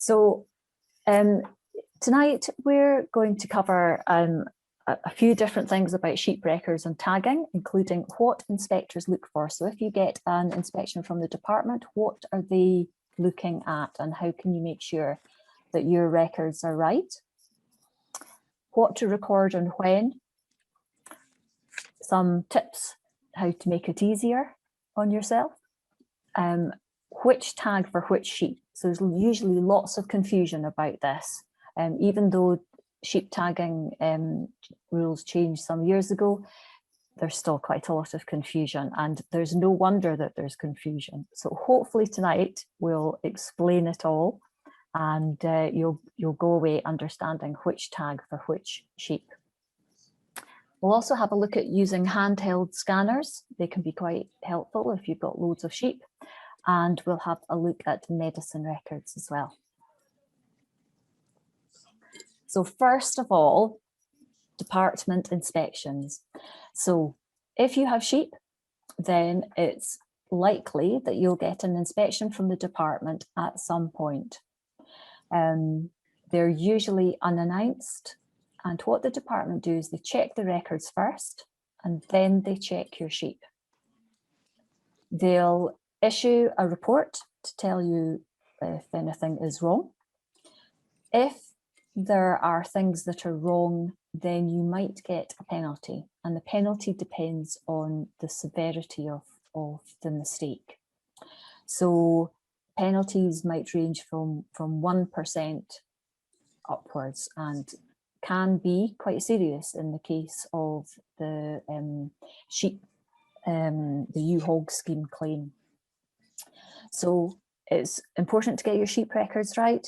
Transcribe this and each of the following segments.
So tonight we're going to cover a few different things about sheep records and tagging, including what inspectors look for. So if you get an inspection from the department, what are they looking at and how can you make sure that your records are right? What to record and when. Some tips how to make it easier on yourself. Which tag for which sheep. So there's usually lots of confusion about this. Even though sheep tagging rules changed some years ago, there's still quite a lot of confusion, and there's no wonder that there's confusion. So hopefully tonight we'll explain it all, and you'll go away understanding which tag for which sheep. We'll also have a look at using handheld scanners. They can be quite helpful if you've got loads of sheep. And we'll have a look at medicine records as well. So first of all, department inspections. So if you have sheep, then it's likely that you'll get an inspection from the department at some point. They're usually unannounced. And what the department do is they check the records first, and then they check your sheep. They'll issue a report to tell you if anything is wrong. If there are things that are wrong, then you might get a penalty, and the penalty depends on the severity of the mistake. So penalties might range from 1% upwards and can be quite serious in the case of the sheep, the U-Hog scheme claim. So it's important to get your sheep records right,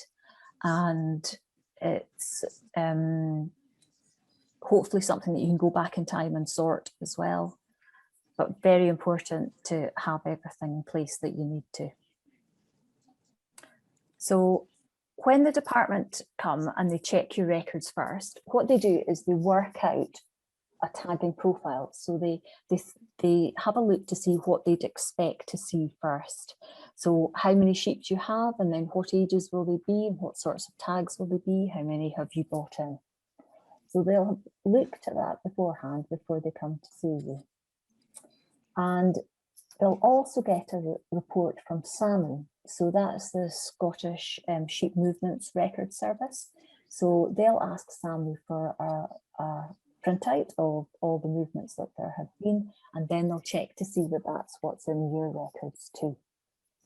and it's hopefully something that you can go back in time and sort as well, but very important to have everything in place that you need to. So when the department come and they check your records first, what they do is they work out a tagging profile. So they have a look to see what they'd expect to see first. So how many sheep do you have, and then what ages will they be, and what sorts of tags will they be, how many have you bought in? So they'll have looked at that beforehand before they come to see you. And they'll also get a report from SAMI. So that's the Scottish Sheep Movements Record Service. So they'll ask SAMI for a printout of all the movements that there have been, and then they'll check to see that that's what's in your records too.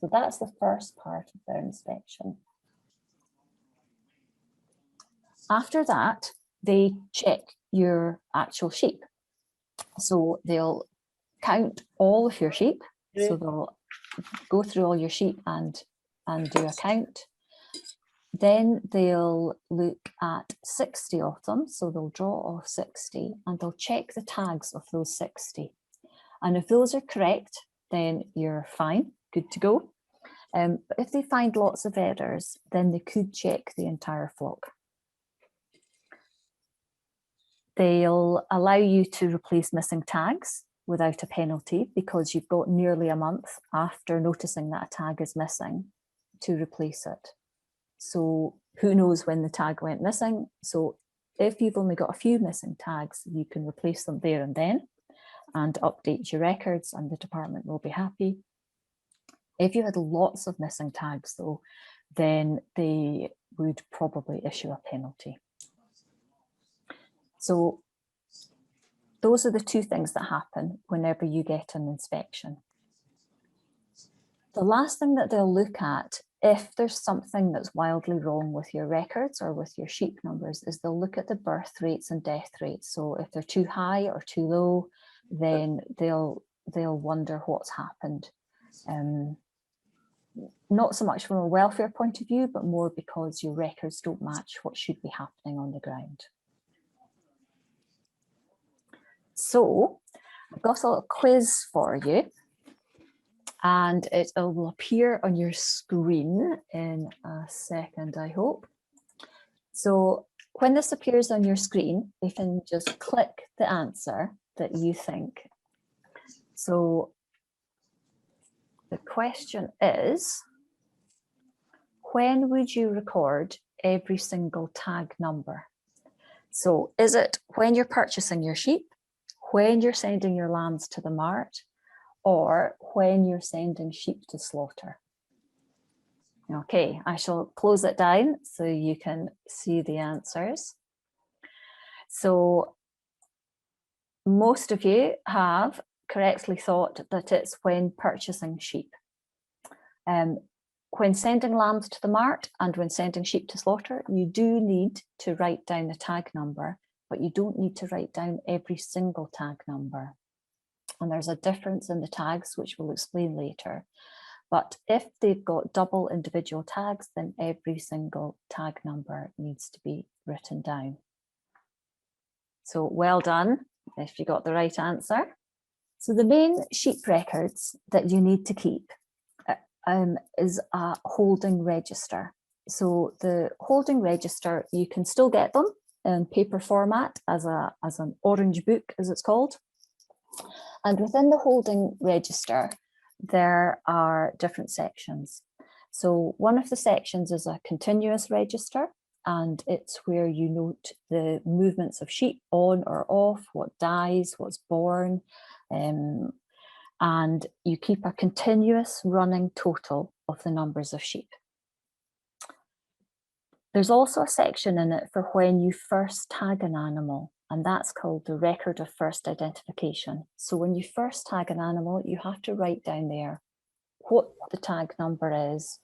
So that's the first part of their inspection. After that, they check your actual sheep. So they'll count all of your sheep. So they'll go through all your sheep and do a count. Then they'll look at 60 of them. So they'll draw off 60 and they'll check the tags of those 60. And if those are correct, then you're fine, good to go. But if they find lots of errors, then they could check the entire flock. They'll allow you to replace missing tags without a penalty, because you've got nearly a month after noticing that a tag is missing to replace it. So who knows when the tag went missing? So if you've only got a few missing tags, you can replace them there and then and update your records, and the department will be happy. If you had lots of missing tags though, then they would probably issue a penalty. So those are the two things that happen whenever you get an inspection. The last thing that they'll look at, if there's something that's wildly wrong with your records or with your sheep numbers, is they'll look at the birth rates and death rates. So if they're too high or too low, then they'll wonder what's happened. Not so much from a welfare point of view, but more because your records don't match what should be happening on the ground. So I've got a little quiz for you, and it will appear on your screen in a second, I hope. So when this appears on your screen, you can just click the answer that you think. So the question is, when would you record every single tag number? So is it when you're purchasing your sheep, when you're sending your lambs to the mart, or when you're sending sheep to slaughter? Okay, I shall close it down so you can see the answers. So most of you have correctly thought that it's when purchasing sheep. When sending lambs to the mart and when sending sheep to slaughter, you do need to write down the tag number, but you don't need to write down every single tag number. And there's a difference in the tags, which we'll explain later. But if they've got double individual tags, then every single tag number needs to be written down. So well done if you got the right answer. So the main sheep records that you need to keep is a holding register. So the holding register, you can still get them in paper format as an orange book, as it's called. And within the holding register, there are different sections. So one of the sections is a continuous register, and it's where you note the movements of sheep on or off, what dies, what's born, and you keep a continuous running total of the numbers of sheep. There's also a section in it for when you first tag an animal, and that's called the record of first identification. So when you first tag an animal, you have to write down there what the tag number is,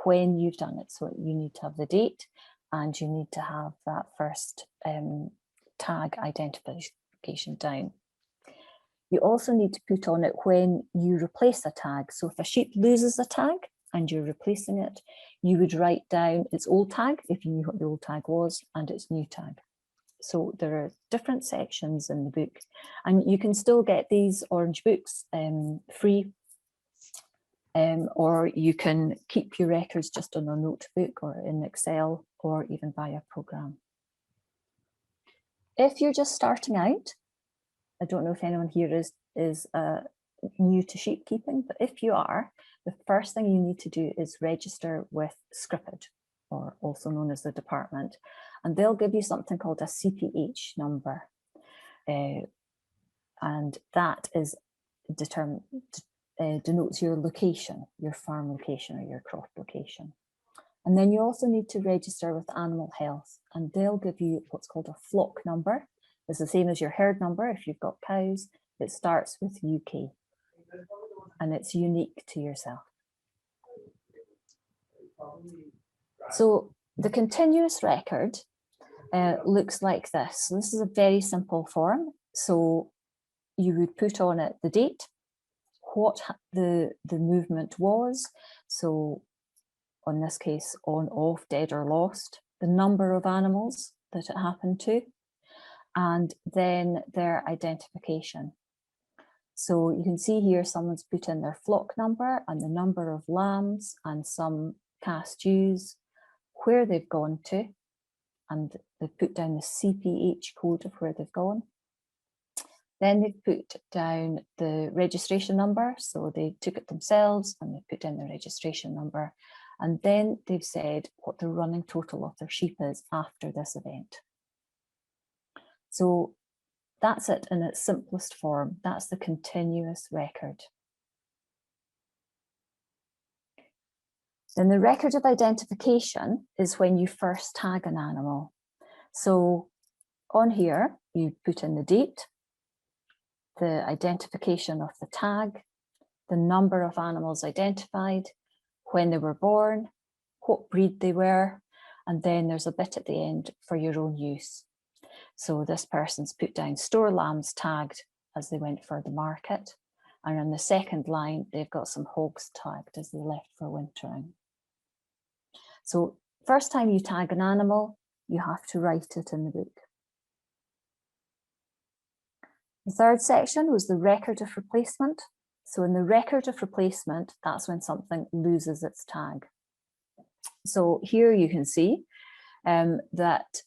when you've done it. So you need to have the date and you need to have that first tag identification down. You also need to put on it when you replace a tag. So if a sheep loses a tag and you're replacing it, you would write down its old tag, if you knew what the old tag was, and its new tag. So there are different sections in the book, and you can still get these orange books free, or you can keep your records just on a notebook or in Excel or even via program. If you're just starting out, I don't know if anyone here is new to sheep keeping, but if you are, the first thing you need to do is register with Scripid, or also known as the department, and they'll give you something called a CPH number, and that is denotes your location, your farm location or your crop location. And then you also need to register with Animal Health, and they'll give you what's called a flock number. It's the same as your herd number if you've got cows. It starts with UK and it's unique to yourself. So the continuous record looks like this. So this is a very simple form. So you would put on it the date, what the movement was. So on this case, on, off, dead or lost, the number of animals that it happened to, and then their identification. So you can see here someone's put in their flock number and the number of lambs and some cast ewes, where they've gone to, and they've put down the CPH code of where they've gone. Then they've put down the registration number, so they took it themselves and they put in the registration number, and then they've said what the running total of their sheep is after this event. So that's it in its simplest form. That's the continuous record. Then the record of identification is when you first tag an animal. So on here, you put in the date, the identification of the tag, the number of animals identified, when they were born, what breed they were, and then there's a bit at the end for your own use. So this person's put down store lambs tagged as they went for the market. And on the second line, they've got some hogs tagged as they left for wintering. So first time you tag an animal, you have to write it in the book. The third section was the record of replacement. So in the record of replacement, that's when something loses its tag. So here you can see that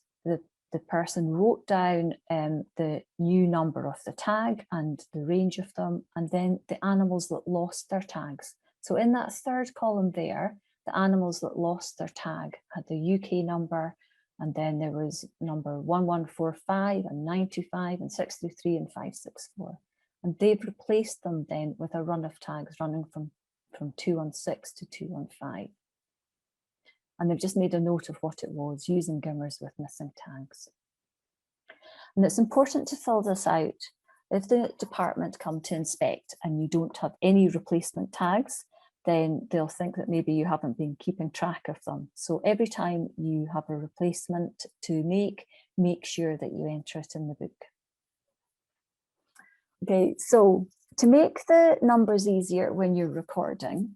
the person wrote down the new number of the tag and the range of them, and then the animals that lost their tags. So in that third column there, the animals that lost their tag had the UK number, and then there was number 1145 and 925 and 633 and 564. And they've replaced them then with a run of tags running from 216 to 215. And they've just made a note of what it was, using GIMRs with missing tags. And it's important to fill this out. If the department come to inspect and you don't have any replacement tags, then they'll think that maybe you haven't been keeping track of them. So every time you have a replacement to make sure that you enter it in the book. Okay, so to make the numbers easier when you're recording,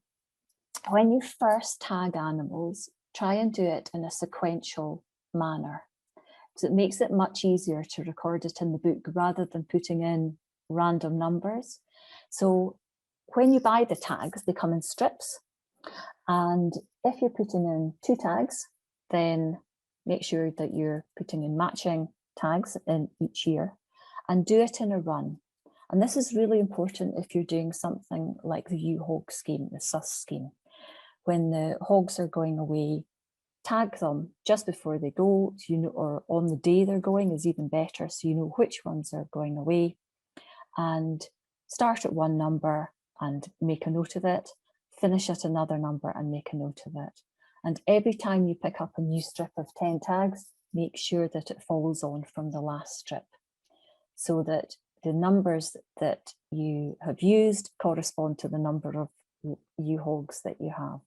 when you first tag animals, try and do it in a sequential manner. So it makes it much easier to record it in the book rather than putting in random numbers. So when you buy the tags, they come in strips. And if you're putting in 2 tags, then make sure that you're putting in matching tags in each year and do it in a run. And this is really important if you're doing something like the U-Hog scheme, the SUS scheme. When the hogs are going away, tag them just before they go, so you know, or on the day they're going is even better, so you know which ones are going away, and start at one number and make a note of it, finish at another number and make a note of it. And every time you pick up a new strip of 10 tags, make sure that it follows on from the last strip, so that the numbers that you have used correspond to the number of U-Hogs that you have.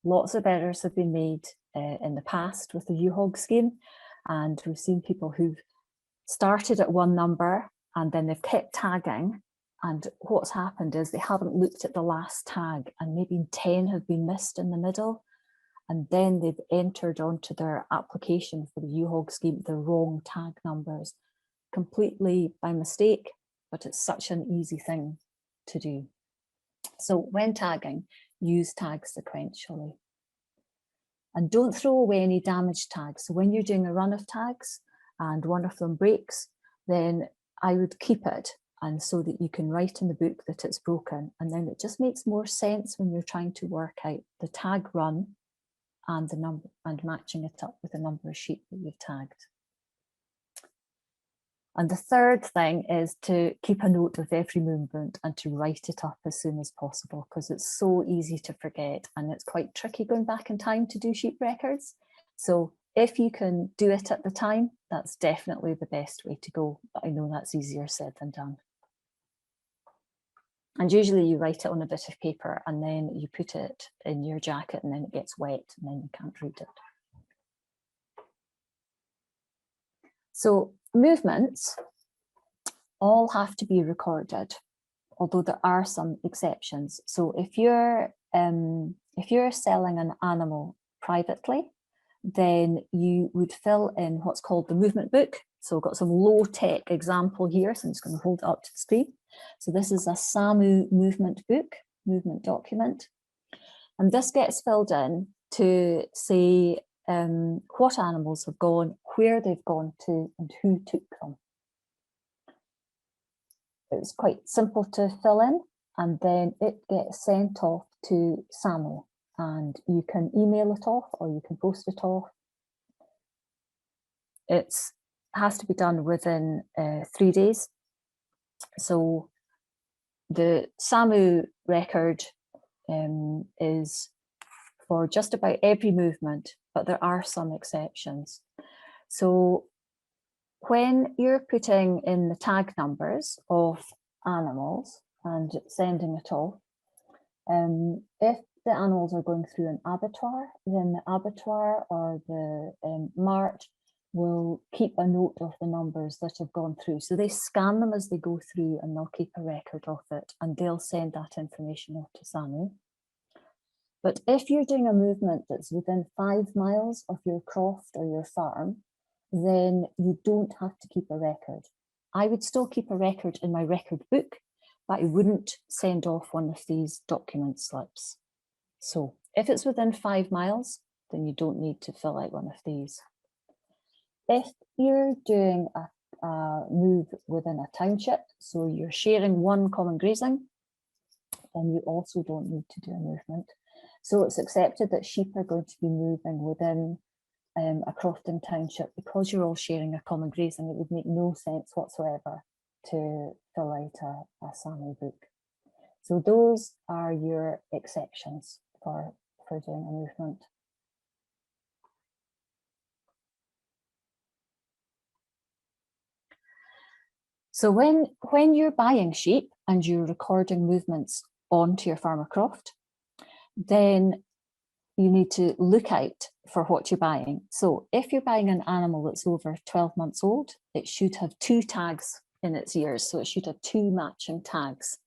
Lots of errors have been made in the past with the U-Hog scheme, and we've seen people who've started at one number and then they've kept tagging, and what's happened is they haven't looked at the last tag and maybe 10 have been missed in the middle, and then they've entered onto their application for the U-Hog scheme the wrong tag numbers, completely by mistake, but it's such an easy thing to do. So when tagging, use tags sequentially. And don't throw away any damaged tags. So when you're doing a run of tags and one of them breaks, then I would keep it, and so that you can write in the book that it's broken. And then it just makes more sense when you're trying to work out the tag run and the number and matching it up with the number of sheep that you've tagged. And the third thing is to keep a note of every movement and to write it up as soon as possible, because it's so easy to forget and it's quite tricky going back in time to do sheep records. So if you can do it at the time, that's definitely the best way to go. But I know that's easier said than done. And usually you write it on a bit of paper and then you put it in your jacket and then it gets wet and then you can't read it. So movements all have to be recorded, although there are some exceptions. So if you're selling an animal privately, then you would fill in what's called the movement book. So I've got some low-tech example here, so I'm just going to hold it up to the screen. So this is a SAMU movement book, movement document. And this gets filled in to say what animals have gone, where they've gone to, and who took them. It's quite simple to fill in, and then it gets sent off to SAMU, and you can email it off or you can post it off. It has to be done within 3 days. So the SAMU record is for just about every movement, but there are some exceptions. So when you're putting in the tag numbers of animals and sending it off, if the animals are going through an abattoir, then the abattoir or the mart will keep a note of the numbers that have gone through. So they scan them as they go through and they'll keep a record of it and they'll send that information off to SAMU. But if you're doing a movement that's within 5 miles of your croft or your farm, then you don't have to keep a record. I would still keep a record in my record book, but I wouldn't send off one of these document slips. So if it's within 5 miles, then you don't need to fill out one of these. If you're doing a move within a township, so you're sharing one common grazing, then you also don't need to do a movement. So it's accepted that sheep are going to be moving within a Crofton township. Because you're all sharing a common grazing, it would make no sense whatsoever to fill out a SAMU book. So those are your exceptions for doing a movement. So when you're buying sheep and you're recording movements onto your Farmer Croft, then you need to look out for what you're buying. So if you're buying an animal that's over 12 months old, it should have 2 tags in its ears. So it should have 2 matching tags.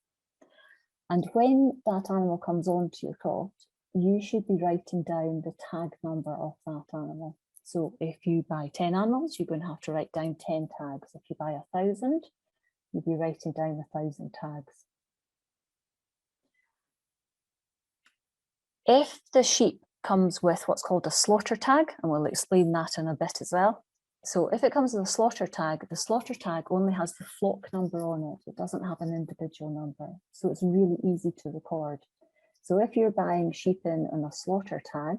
And when that animal comes onto your croft, you should be writing down the tag number of that animal. So if you buy 10 animals, you're going to have to write down 10 tags. If you buy 1,000, you'll be writing down 1,000 tags. If the sheep comes with what's called a slaughter tag, and we'll explain that in a bit as well. So if it comes with a slaughter tag, the slaughter tag only has the flock number on it. It doesn't have an individual number. So it's really easy to record. So if you're buying sheep in on a slaughter tag,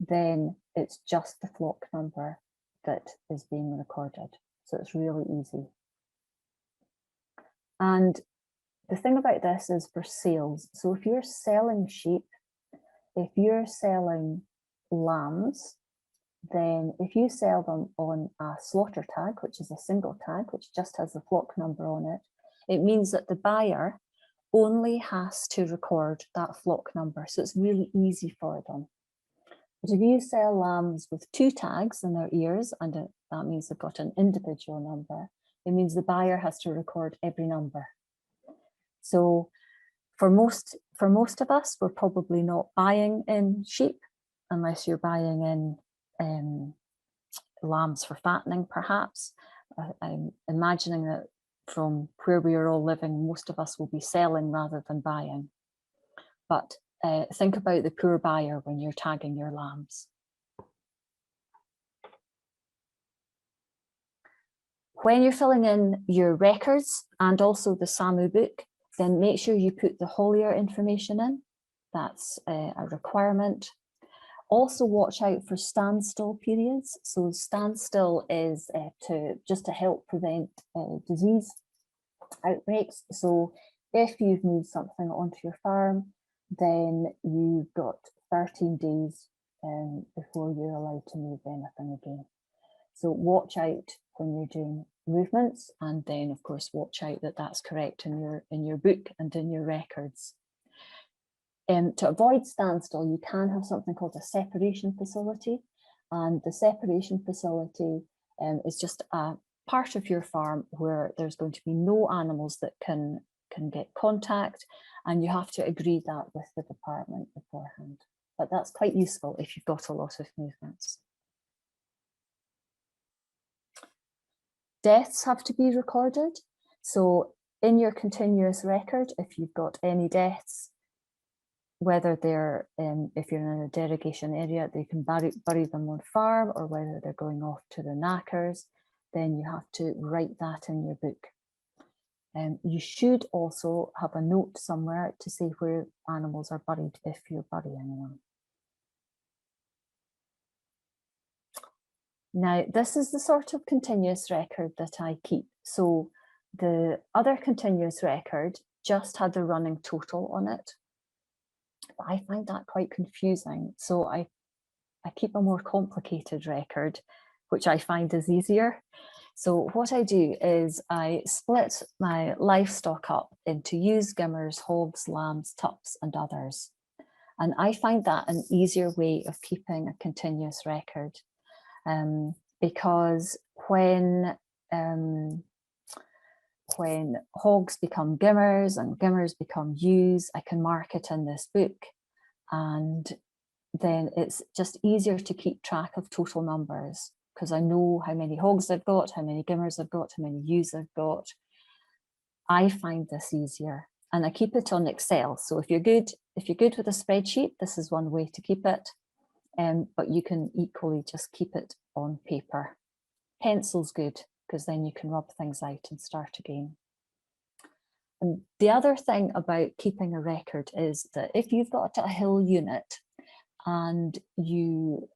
then it's just the flock number that is being recorded. So it's really easy. And the thing about this is for sales. So if you're selling sheep, if you're selling lambs, then if you sell them on a slaughter tag, which is a single tag, which just has the flock number on it, it means that the buyer only has to record that flock number. So it's really easy for them. But if you sell lambs with 2 tags in their ears, and that means they've got an individual number, it means the buyer has to record every number. So for most of us, we're probably not buying in sheep unless you're buying in lambs for fattening, perhaps. I'm imagining that from where we are all living, most of us will be selling rather than buying. But think about the poor buyer when you're tagging your lambs. When you're filling in your records and also the SAMU book, then make sure you put the haulier information in. That's a requirement. Also watch out for standstill periods. So standstill is just to help prevent disease outbreaks. So if you've moved something onto your farm, then you've got 13 days before you're allowed to move anything again. So watch out when you're doing movements, and then of course watch out that that's correct in your book and in your records. To avoid standstill, you can have something called a separation facility, and the separation facility is just a part of your farm where there's going to be no animals that can get contact, and you have to agree that with the department beforehand. But that's quite useful if you've got a lot of movements. Deaths have to be recorded. So in your continuous record, if you've got any deaths, whether they're, if you're in a derogation area, they can bury them on farm, or whether they're going off to the knackers, then you have to write that in your book. You should also have a note somewhere to say where animals are buried if you're burying them. Now, this is the sort of continuous record that I keep. So the other continuous record just had the running total on it. I find that quite confusing. So I keep a more complicated record, which I find is easier. So what I do is I split my livestock up into ewes, skimmers, hogs, lambs, tups, and others. And I find that an easier way of keeping a continuous record. Because when hogs become gimmers and gimmers become ewes, I can mark it in this book, and then it's just easier to keep track of total numbers because I know how many hogs I've got, how many gimmers I've got, how many ewes I've got. I find this easier, and I keep it on Excel. So if you're good with a spreadsheet, this is one way to keep it. But you can equally just keep it on paper. Pencil's good because then you can rub things out and start again. And the other thing about keeping a record is that if you've got a hill unit and you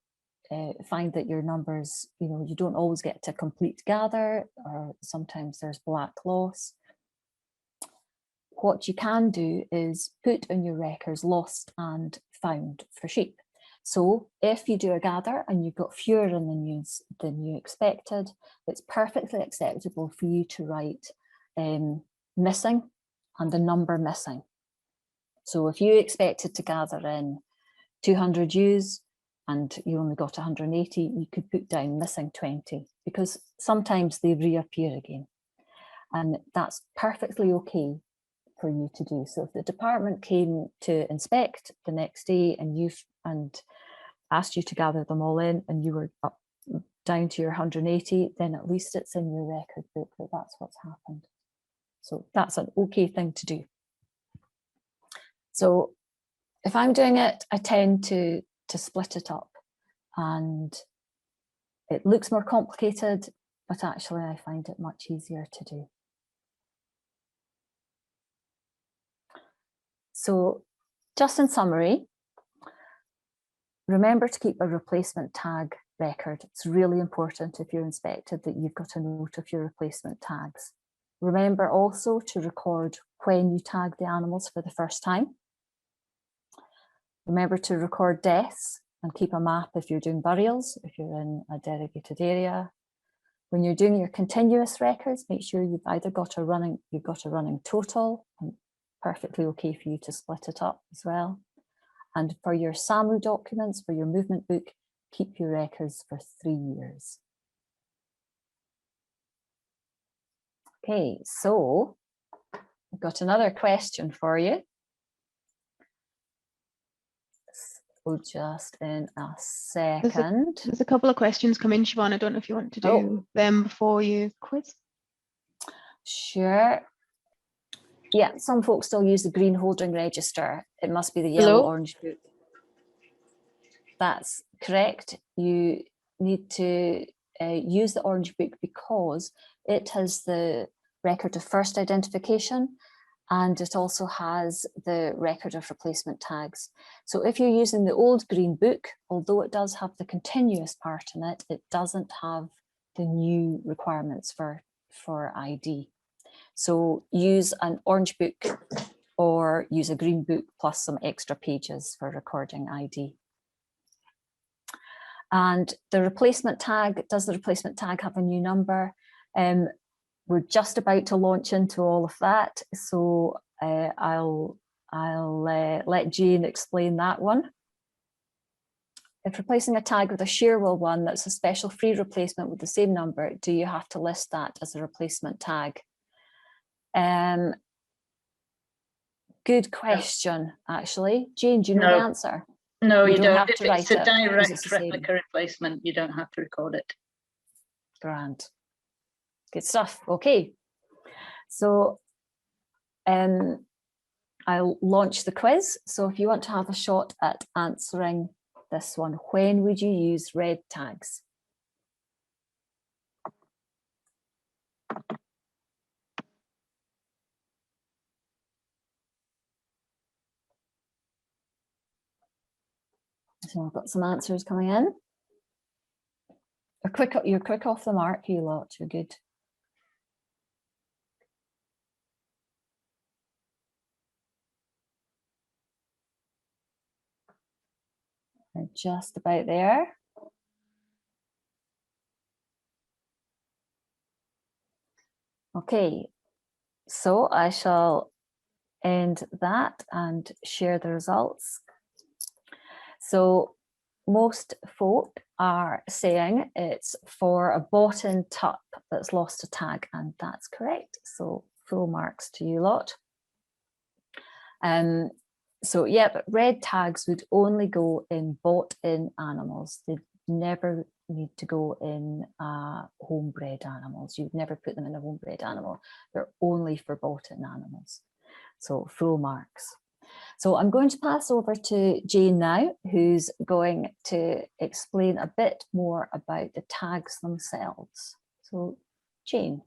find that your numbers, you don't always get to complete gather, or sometimes there's black loss. What you can do is put in your records lost and found for sheep. So if you do a gather and you've got fewer in the news than you expected, it's perfectly acceptable for you to write missing and the number missing. So if you expected to gather in 200 ewes and you only got 180, you could put down missing 20, because sometimes they reappear again. And that's perfectly okay for you to do. So if the department came to inspect the next day and asked you to gather them all in and you were up down to your 180, then at least it's in your record book that that's what's happened. So that's an okay thing to do. So if I'm doing it, I tend to split it up, and it looks more complicated, but actually I find it much easier to do. So just in summary, remember to keep a replacement tag record. It's really important if you're inspected that you've got a note of your replacement tags. Remember also to record when you tag the animals for the first time. Remember to record deaths and keep a map if you're doing burials, if you're in a derogated area. When you're doing your continuous records, make sure you've either got a running total, and perfectly okay for you to split it up as well. And for your SAMU documents, for your movement book, keep your records for 3 years. Okay, so I've got another question for you. So just in a second. There's a couple of questions come in, Siobhan. I don't know if you want to do them before you quiz. Sure. Yeah, some folks still use the green holding register. It must be the yellow orange book. That's correct. You need to use the orange book because it has the record of first identification, and it also has the record of replacement tags. So if you're using the old green book, although it does have the continuous part in it, it doesn't have the new requirements for ID. So use an orange book or use a green book plus some extra pages for recording ID. And the replacement tag, does the replacement tag have a new number? We're just about to launch into all of that, so I'll let Jane explain that one. If replacing a tag with a Shearwell one that's a special free replacement with the same number, do you have to list that as a replacement tag? Good question, actually. Jane, do you know the answer? No, you don't. Have to write it's a direct it's replica replacement, you don't have to record it. Grand. Good stuff. Okay. So I'll launch the quiz. So if you want to have a shot at answering this one, when would you use red tags? So I've got some answers coming in. You're quick off the mark, you lot. You're good. We're just about there. Okay, so I shall end that and share the results. So most folk are saying it's for a bought-in tup that's lost a tag, and that's correct. So full marks to you lot. So yeah, but red tags would only go in bought-in animals. They never need to go in homebred animals. You'd never put them in a homebred animal. They're only for bought-in animals. So full marks. So I'm going to pass over to Jane now, who's going to explain a bit more about the tags themselves. So Jane.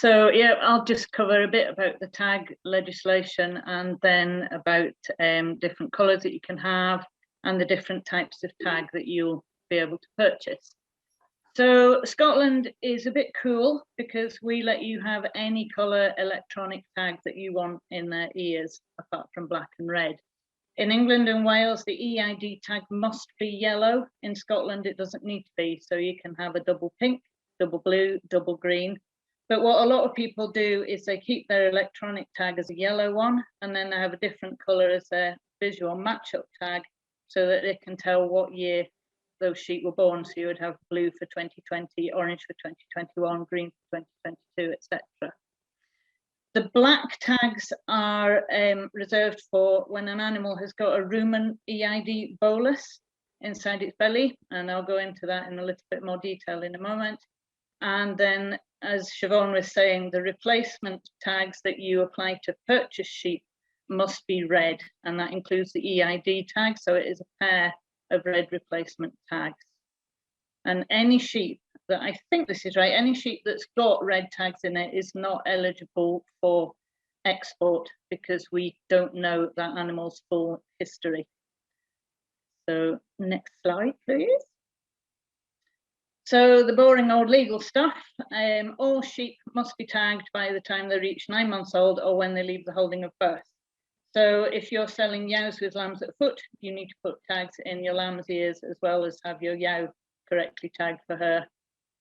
So yeah, I'll just cover a bit about the tag legislation and then about different colours that you can have and the different types of tag that you'll be able to purchase. So Scotland is a bit cool because we let you have any colour electronic tag that you want in their ears, apart from black and red. In England and Wales, the EID tag must be yellow. In Scotland, it doesn't need to be. So you can have a double pink, double blue, double green. But what a lot of people do is they keep their electronic tag as a yellow one, and then they have a different colour as their visual match-up tag so that they can tell what year those sheep were born. So you would have blue for 2020, orange for 2021, green for 2022, etc. The black tags are reserved for when an animal has got a rumen EID bolus inside its belly, and I'll go into that in a little bit more detail in a moment. And then, as Siobhan was saying, the replacement tags that you apply to purchase sheep must be red, and that includes the EID tag, so it is a pair of red replacement tags. And any sheep that, I think this is right, any sheep that's got red tags in it is not eligible for export because we don't know that animal's full history. So next slide, please. So the boring old legal stuff, all sheep must be tagged by the time they reach 9 months old or when they leave the holding of birth. So if you're selling yows with lambs at foot, you need to put tags in your lamb's ears as well as have your yow correctly tagged for her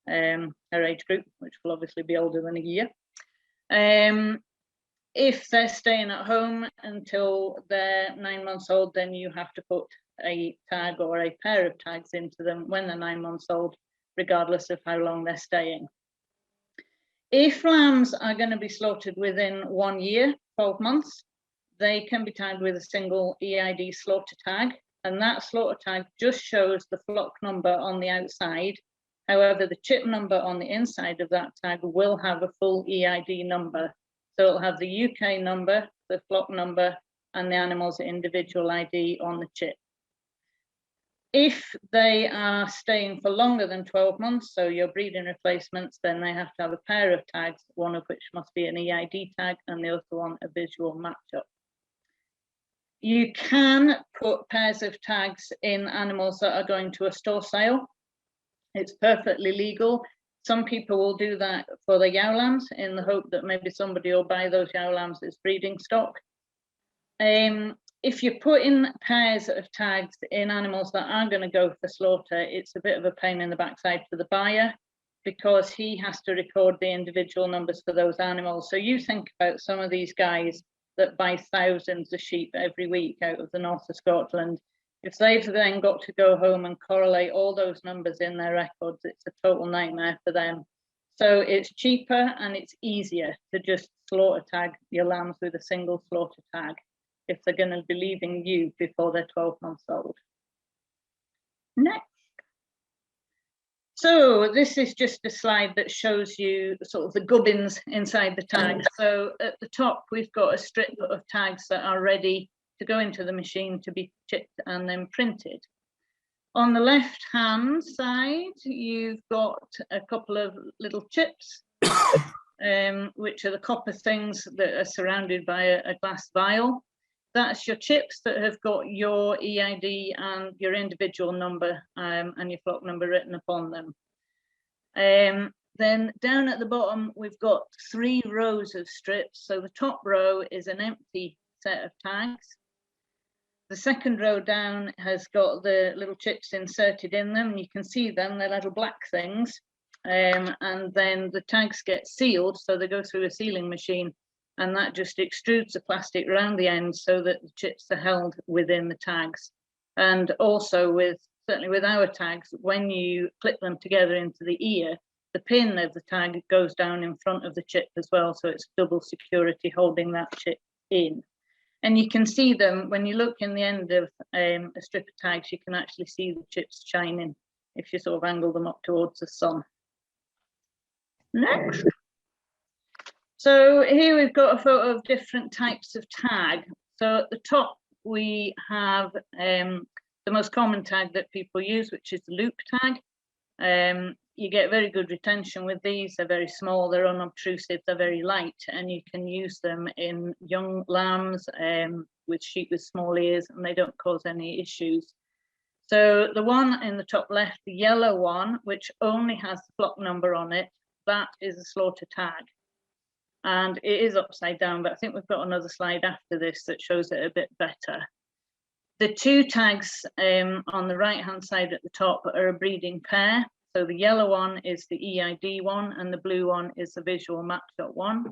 age group, which will obviously be older than a year. If they're staying at home until they're 9 months old, then you have to put a tag or a pair of tags into them when they're 9 months old, regardless of how long they're staying. If lambs are going to be slaughtered within 1 year, 12 months, they can be tagged with a single EID slaughter tag, and that slaughter tag just shows the flock number on the outside. However, the chip number on the inside of that tag will have a full EID number. So it'll have the UK number, the flock number, and the animal's individual ID on the chip. If they are staying for longer than 12 months, so your breeding replacements, then they have to have a pair of tags, one of which must be an EID tag and the other one a visual matchup. You can put pairs of tags in animals that are going to a store sale. It's perfectly legal. Some people will do that for the yow lambs in the hope that maybe somebody will buy those yow lambs as breeding stock. If you put in pairs of tags in animals that are going to go for slaughter, it's a bit of a pain in the backside for the buyer because he has to record the individual numbers for those animals. So you think about some of these guys that buy thousands of sheep every week out of the north of Scotland. If they've then got to go home and correlate all those numbers in their records, it's a total nightmare for them. So it's cheaper and it's easier to just slaughter tag your lambs with a single slaughter tag if they're going to be leaving you before they're 12 months old. Next. So this is just a slide that shows you sort of the gubbins inside the tag. So at the top, we've got a strip of tags that are ready to go into the machine to be chipped and then printed. On the left-hand side, you've got a couple of little chips, which are the copper things that are surrounded by a glass vial. That's your chips that have got your EID and your individual number and your flock number written upon them. Then down at the bottom, we've got 3 rows of strips. So the top row is an empty set of tags. The second row down has got the little chips inserted in them. You can see them, they're little black things. And then the tags get sealed, so they go through a sealing machine, and that just extrudes the plastic around the end so that the chips are held within the tags. And also certainly with our tags, when you clip them together into the ear, the pin of the tag goes down in front of the chip as well, so it's double security holding that chip in. And you can see them when you look in the end of a strip of tags, you can actually see the chips shining if you sort of angle them up towards the sun. Next. So here we've got a photo of different types of tag. So at the top, we have the most common tag that people use, which is the loop tag. You get very good retention with these. They're very small, they're unobtrusive, they're very light, and you can use them in young lambs with sheep with small ears, and they don't cause any issues. So the one in the top left, the yellow one, which only has the flock number on it, that is a slaughter tag. And it is upside down, but I think we've got another slide after this that shows it a bit better. The two tags on the right hand side at the top are a breeding pair. So the yellow one is the EID one and the blue one is the visual map.1.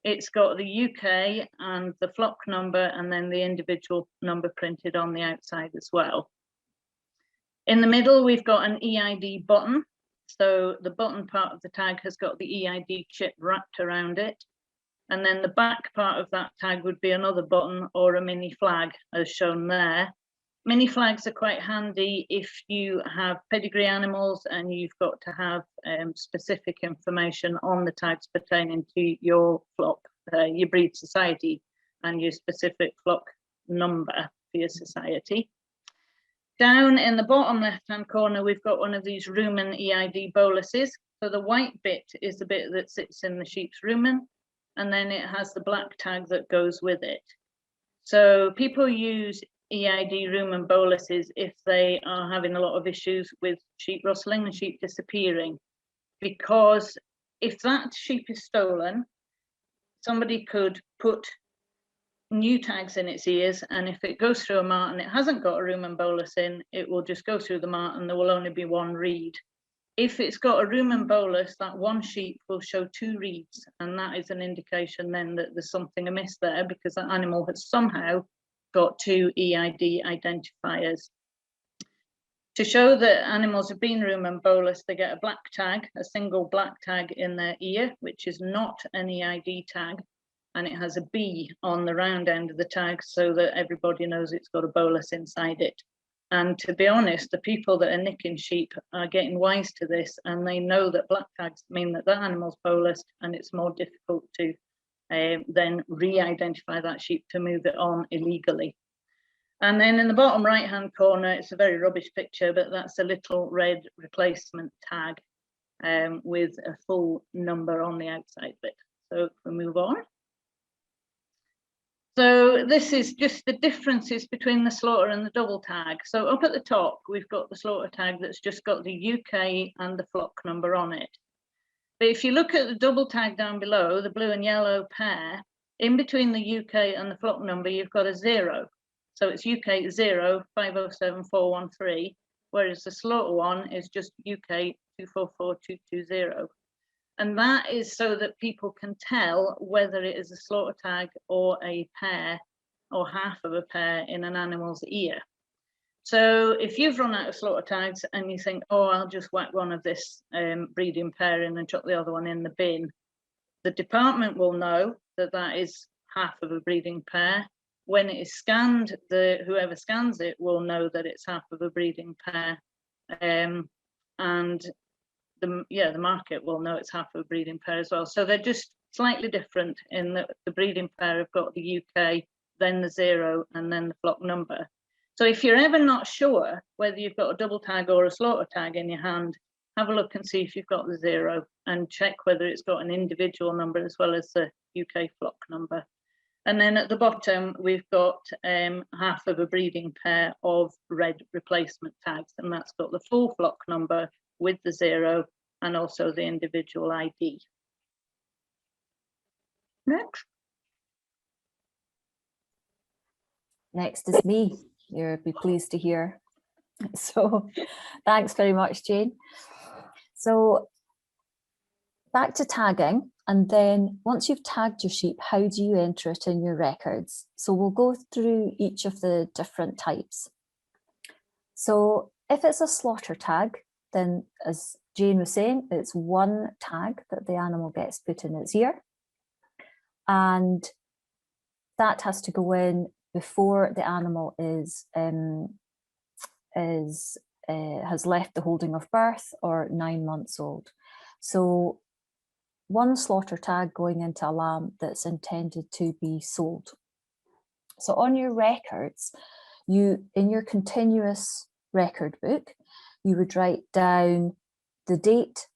It's got the UK and the flock number and then the individual number printed on the outside as well. In the middle, we've got an EID button. So the button part of the tag has got the EID chip wrapped around it. And then the back part of that tag would be another button or a mini flag as shown there. Mini flags are quite handy if you have pedigree animals and you've got to have specific information on the tags pertaining to your flock, your breed society and your specific flock number for your society. Down in the bottom left-hand corner, we've got one of these rumen EID boluses. So the white bit is the bit that sits in the sheep's rumen, and then it has the black tag that goes with it. So people use EID rumen boluses if they are having a lot of issues with sheep rustling and sheep disappearing, because if that sheep is stolen, somebody could put new tags in its ears, and if it goes through a mart and it hasn't got a rumen bolus in, it will just go through the mart and there will only be one reed. If it's got a rumen bolus, that one sheep will show two reeds, and that is an indication then that there's something amiss there, because that animal has somehow got two EID identifiers. To show that animals have been rumen bolus, they get a black tag, a single black tag in their ear, which is not an EID tag, and it has a B on the round end of the tag so that everybody knows it's got a bolus inside it. And to be honest, the people that are nicking sheep are getting wise to this, and they know that black tags mean that that animal's bolus, and it's more difficult to then re-identify that sheep to move it on illegally. And then in the bottom right hand corner, it's a very rubbish picture, but that's a little red replacement tag with a full number on the outside bit. So if we move on. So this is just the differences between the slaughter and the double tag. So up at the top, we've got the slaughter tag that's just got the UK and the flock number on it. But if you look at the double tag down below, the blue and yellow pair, in between the UK and the flock number, you've got a 0. So it's UK 0507413, whereas the slaughter one is just UK 244220. And that is so that people can tell whether it is a slaughter tag or a pair or half of a pair in an animal's ear. So if you've run out of slaughter tags and you think, oh, I'll just whack one of this breeding pair in and chuck the other one in the bin, the department will know that that is half of a breeding pair. When it is scanned, whoever scans it will know that it's half of a breeding pair. And the market will know it's half of a breeding pair as well. So they're just slightly different in that the breeding pair have got the UK, then the 0, and then the flock number. So if you're ever not sure whether you've got a double tag or a slaughter tag in your hand, have a look and see if you've got the 0 and check whether it's got an individual number as well as the UK flock number. And then at the bottom, we've got half of a breeding pair of red replacement tags, and that's got the full flock number with the 0 and also the individual ID. Next. Next is me. You'll be pleased to hear. So thanks very much, Jane. So back to tagging, and then once you've tagged your sheep, how do you enter it in your records? So we'll go through each of the different types. So if it's a slaughter tag, then as Jane was saying, it's one tag that the animal gets put in its ear, and that has to go in before the animal has left the holding of birth or 9 months old. So one slaughter tag going into a lamb that's intended to be sold. So on your records, in your continuous record book, you would write down the date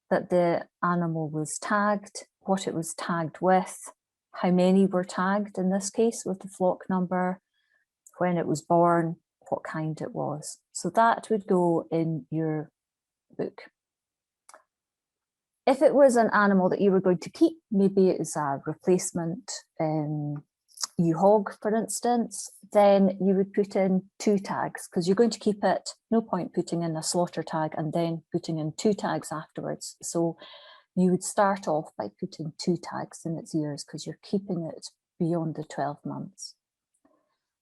that the animal was tagged, what it was tagged with, how many were tagged in this case with the flock number, when it was born, what kind it was. So that would go in your book. If it was an animal that you were going to keep, maybe it is a replacement ewe hog, for instance, then you would put in 2 tags because you're going to keep it. No point putting in a slaughter tag and then putting in 2 tags afterwards. So you would start off by putting 2 tags in its ears because you're keeping it beyond the 12 months.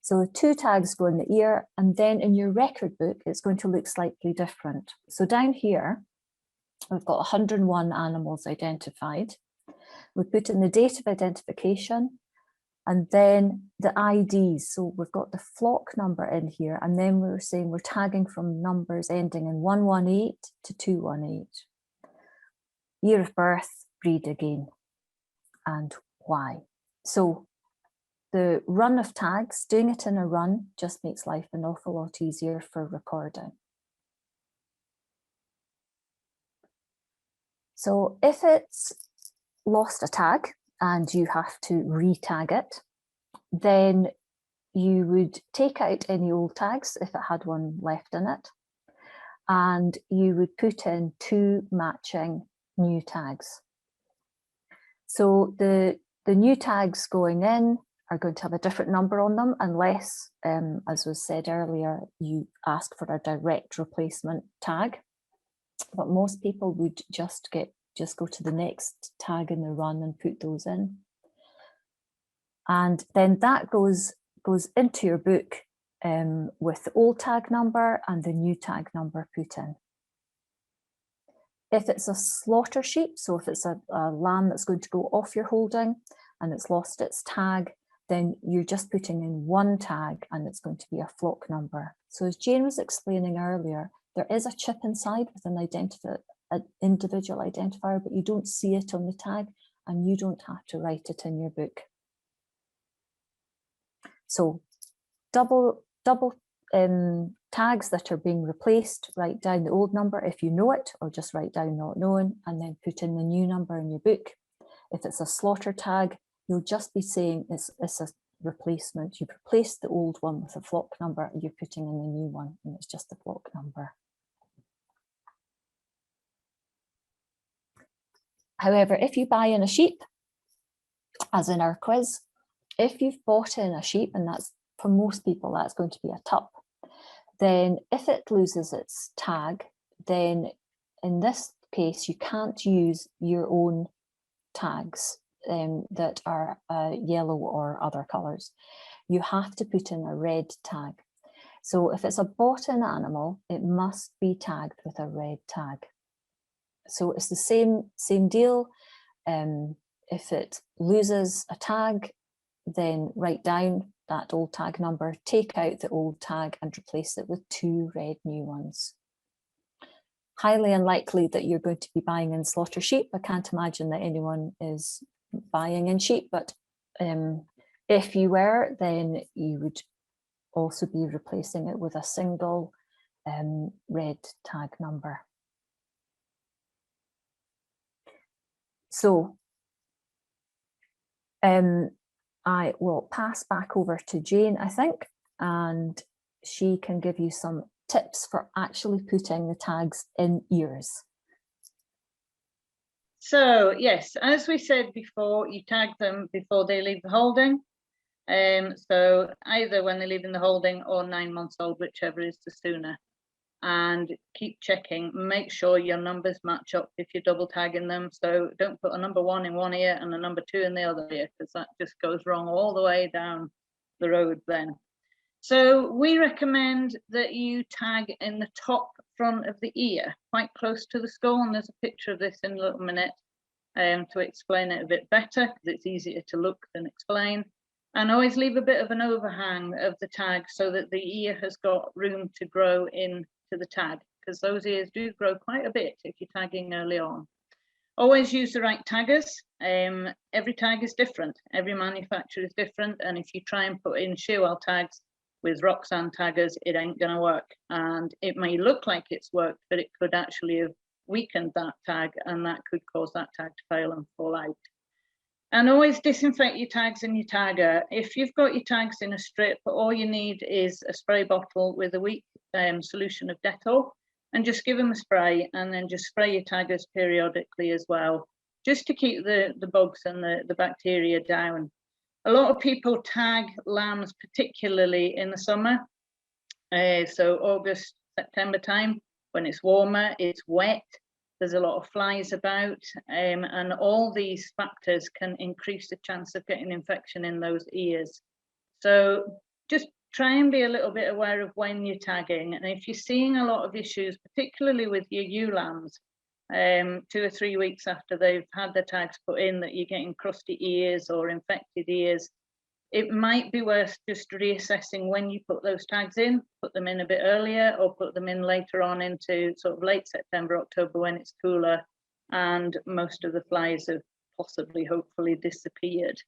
So 2 tags go in the ear, and then in your record book, it's going to look slightly different. So down here, we've got 101 animals identified. We put in the date of identification and then the IDs. So we've got the flock number in here, and then we were saying we're tagging from numbers ending in 118 to 218. Year of birth, breed again, and why. So the run of tags, doing it in a run just makes life an awful lot easier for recording. So if it's lost a tag and you have to re-tag it, then you would take out any old tags if it had one left in it, and you would put in 2 matching new tags. So the new tags going in are going to have a different number on them unless, as was said earlier, you ask for a direct replacement tag. But most people would just go to the next tag in the run and put those in. And then that goes into your book with the old tag number and the new tag number put in. If it's a slaughter sheep, so if it's a lamb that's going to go off your holding and it's lost its tag, then you're just putting in 1 tag and it's going to be a flock number. So as Jane was explaining earlier, there is a chip inside with an individual identifier, but you don't see it on the tag and you don't have to write it in your book. So double tags that are being replaced, write down the old number if you know it, or just write down not known, and then put in the new number in your book. If it's a slaughter tag, you'll just be saying it's a replacement. You've replaced the old one with a flock number and you're putting in the new one, and it's just the flock number. However, if you buy in a sheep, as in our quiz, if you've bought in a sheep, and that's for most people, that's going to be a tup, then if it loses its tag, then in this case, you can't use your own tags that are yellow or other colours. You have to put in a red tag. So if it's a bought-in animal, it must be tagged with a red tag. So it's the same deal. If it loses a tag, then write down that old tag number, take out the old tag and replace it with 2 red new ones. Highly unlikely that you're going to be buying in slaughter sheep. I can't imagine that anyone is buying in sheep, but if you were, then you would also be replacing it with a single red tag number. So I will pass back over to Jane, I think, and she can give you some tips for actually putting the tags in ears. So yes, as we said before, you tag them before they leave the holding. So either when they leave in the holding or 9 months old, whichever is the sooner. And keep checking, make sure your numbers match up if you're double tagging them. So don't put a number 1 in one ear and a number 2 in the other ear, because that just goes wrong all the way down the road then. So we recommend that you tag in the top front of the ear, quite close to the skull. And there's a picture of this in a little minute to explain it a bit better, because it's easier to look than explain. And always leave a bit of an overhang of the tag so that the ear has got room to grow in to the tag, because those ears do grow quite a bit if you're tagging early on. Always use the right taggers. Every tag is different. Every manufacturer is different. And if you try and put in Shearwell tags with Roxanne taggers, it ain't going to work. And it may look like it's worked, but it could actually have weakened that tag, and that could cause that tag to fail and fall out. And always disinfect your tags and your tagger. If you've got your tags in a strip, all you need is a spray bottle with a weak solution of Dettol, and just give them a spray, and then just spray your taggers periodically as well, just to keep the bugs and the bacteria down. A lot of people tag lambs, particularly in the summer. So August, September time, when it's warmer, it's wet, there's a lot of flies about, and all these factors can increase the chance of getting infection in those ears. So just try and be a little bit aware of when you're tagging. And if you're seeing a lot of issues, particularly with your ewe lambs, 2 or 3 weeks after they've had their tags put in, that you're getting crusty ears or infected ears, it might be worth just reassessing when you put those tags in, put them in a bit earlier or put them in later on into sort of late September, October, when it's cooler and most of the flies have possibly, hopefully, disappeared.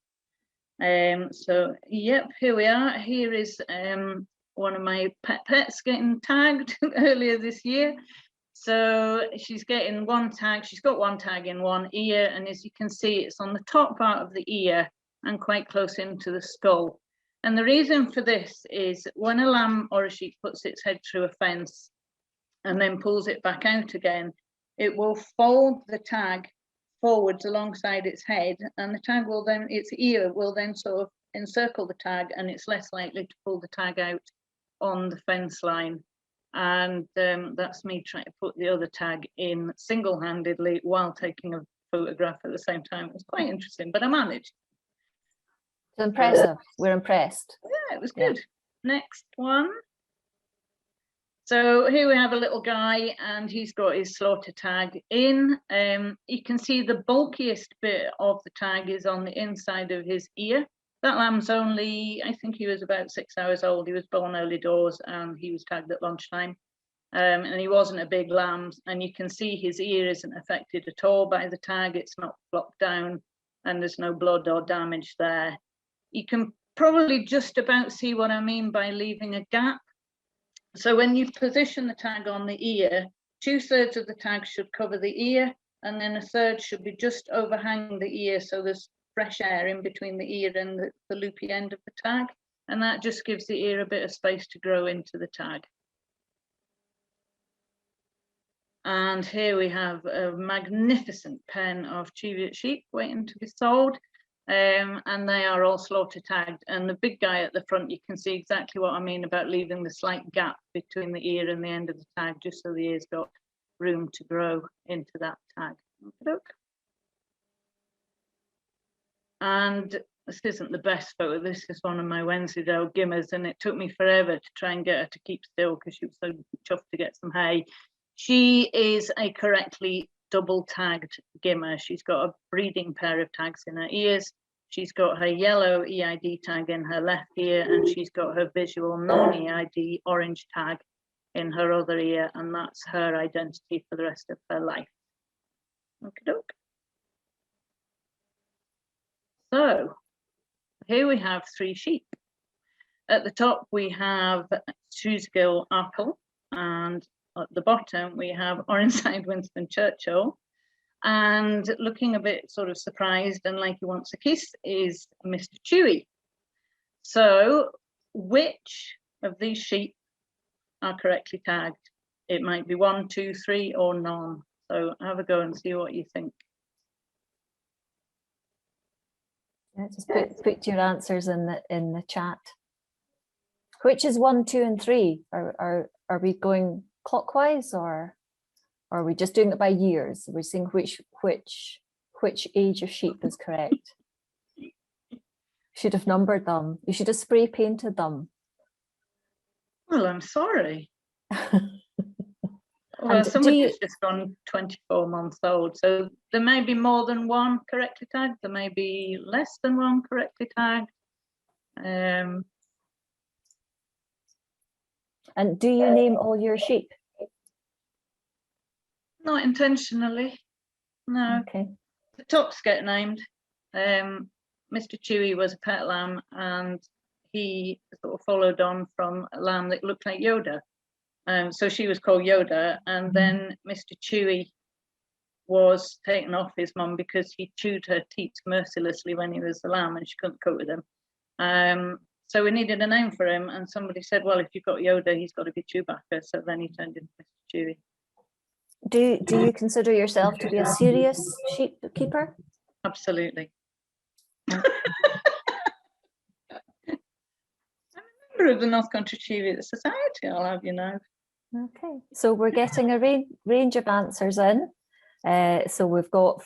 So, yep, here we are. Here is one of my pets getting tagged earlier this year. So she's getting one tag, she's got one tag in one ear, and as you can see, it's on the top part of the ear and quite close into the skull. And the reason for this is when a lamb or a sheep puts its head through a fence and then pulls it back out again, it will fold the tag forwards alongside its head, and the tag will then, its ear will then sort of encircle the tag, and it's less likely to pull the tag out on the fence line. And that's me trying to put the other tag in single-handedly while taking a photograph at the same time. It was quite interesting, but I managed. It's impressive. We're impressed. Yeah, it was good. Next one. So here we have a little guy, and he's got his slaughter tag in. You can see the bulkiest bit of the tag is on the inside of his ear. That lamb's only, I think he was about 6 hours old. He was born early doors and he was tagged at lunchtime. And he wasn't a big lamb, and you can see his ear isn't affected at all by the tag. It's not flopped down and there's no blood or damage there. You can probably just about see what I mean by leaving a gap. So when you position the tag on the ear, 2/3 of the tag should cover the ear, and then 1/3 should be just overhanging the ear, so there's fresh air in between the ear and the loopy end of the tag, and that just gives the ear a bit of space to grow into the tag. And here we have a magnificent pen of Cheviot sheep waiting to be sold. And they are all slaughter tagged, and the big guy at the front, you can see exactly what I mean about leaving the slight gap between the ear and the end of the tag, just so the ear's got room to grow into that tag. And this isn't the best photo. This is one of my Wensleydale Gimmers, and it took me forever to try and get her to keep still because she was so chuffed to get some hay. She is a correctly double tagged Gimmer. She's got a breeding pair of tags in her ears. She's got her yellow EID tag in her left ear, and she's got her visual non-EID orange tag in her other ear, and that's her identity for the rest of her life. Okey-doke. So here we have 3 sheep. At the top we have Shrewsgill Apple, and at the bottom we have Orangeside Winston Churchill, and looking a bit sort of surprised and like he wants a kiss is Mr. Chewy. So which of these sheep are correctly tagged? It might be 1, 2, 3 or none. So have a go and see what you think. Yeah, just put your answers in the chat. Which is 1, 2 and 3? Are we going clockwise, or are we just doing it by years? We're seeing which age of sheep is correct. Should have numbered them. You should have spray painted them. Well, I'm sorry. Well, somebody's just gone 24 months old, so there may be more than one correctly tagged. There may be less than one correctly tagged. And do you name all your sheep? Not intentionally, no. Okay. The tops get named. Mr. Chewy was a pet lamb, and he sort of followed on from a lamb that looked like Yoda. So she was called Yoda, and then Mr. Chewy was taken off his mum because he chewed her teats mercilessly when he was a lamb and she couldn't cope with him. So we needed a name for him, and somebody said, well, if you've got Yoda, he's got to be Chewbacca. So then he turned into Mr. Chewie. Do you consider yourself to be a serious sheep keeper? Absolutely. I'm a member of the North Country Cheviot Society, I'll have you know. Okay, so we're getting a range of answers in. So we've got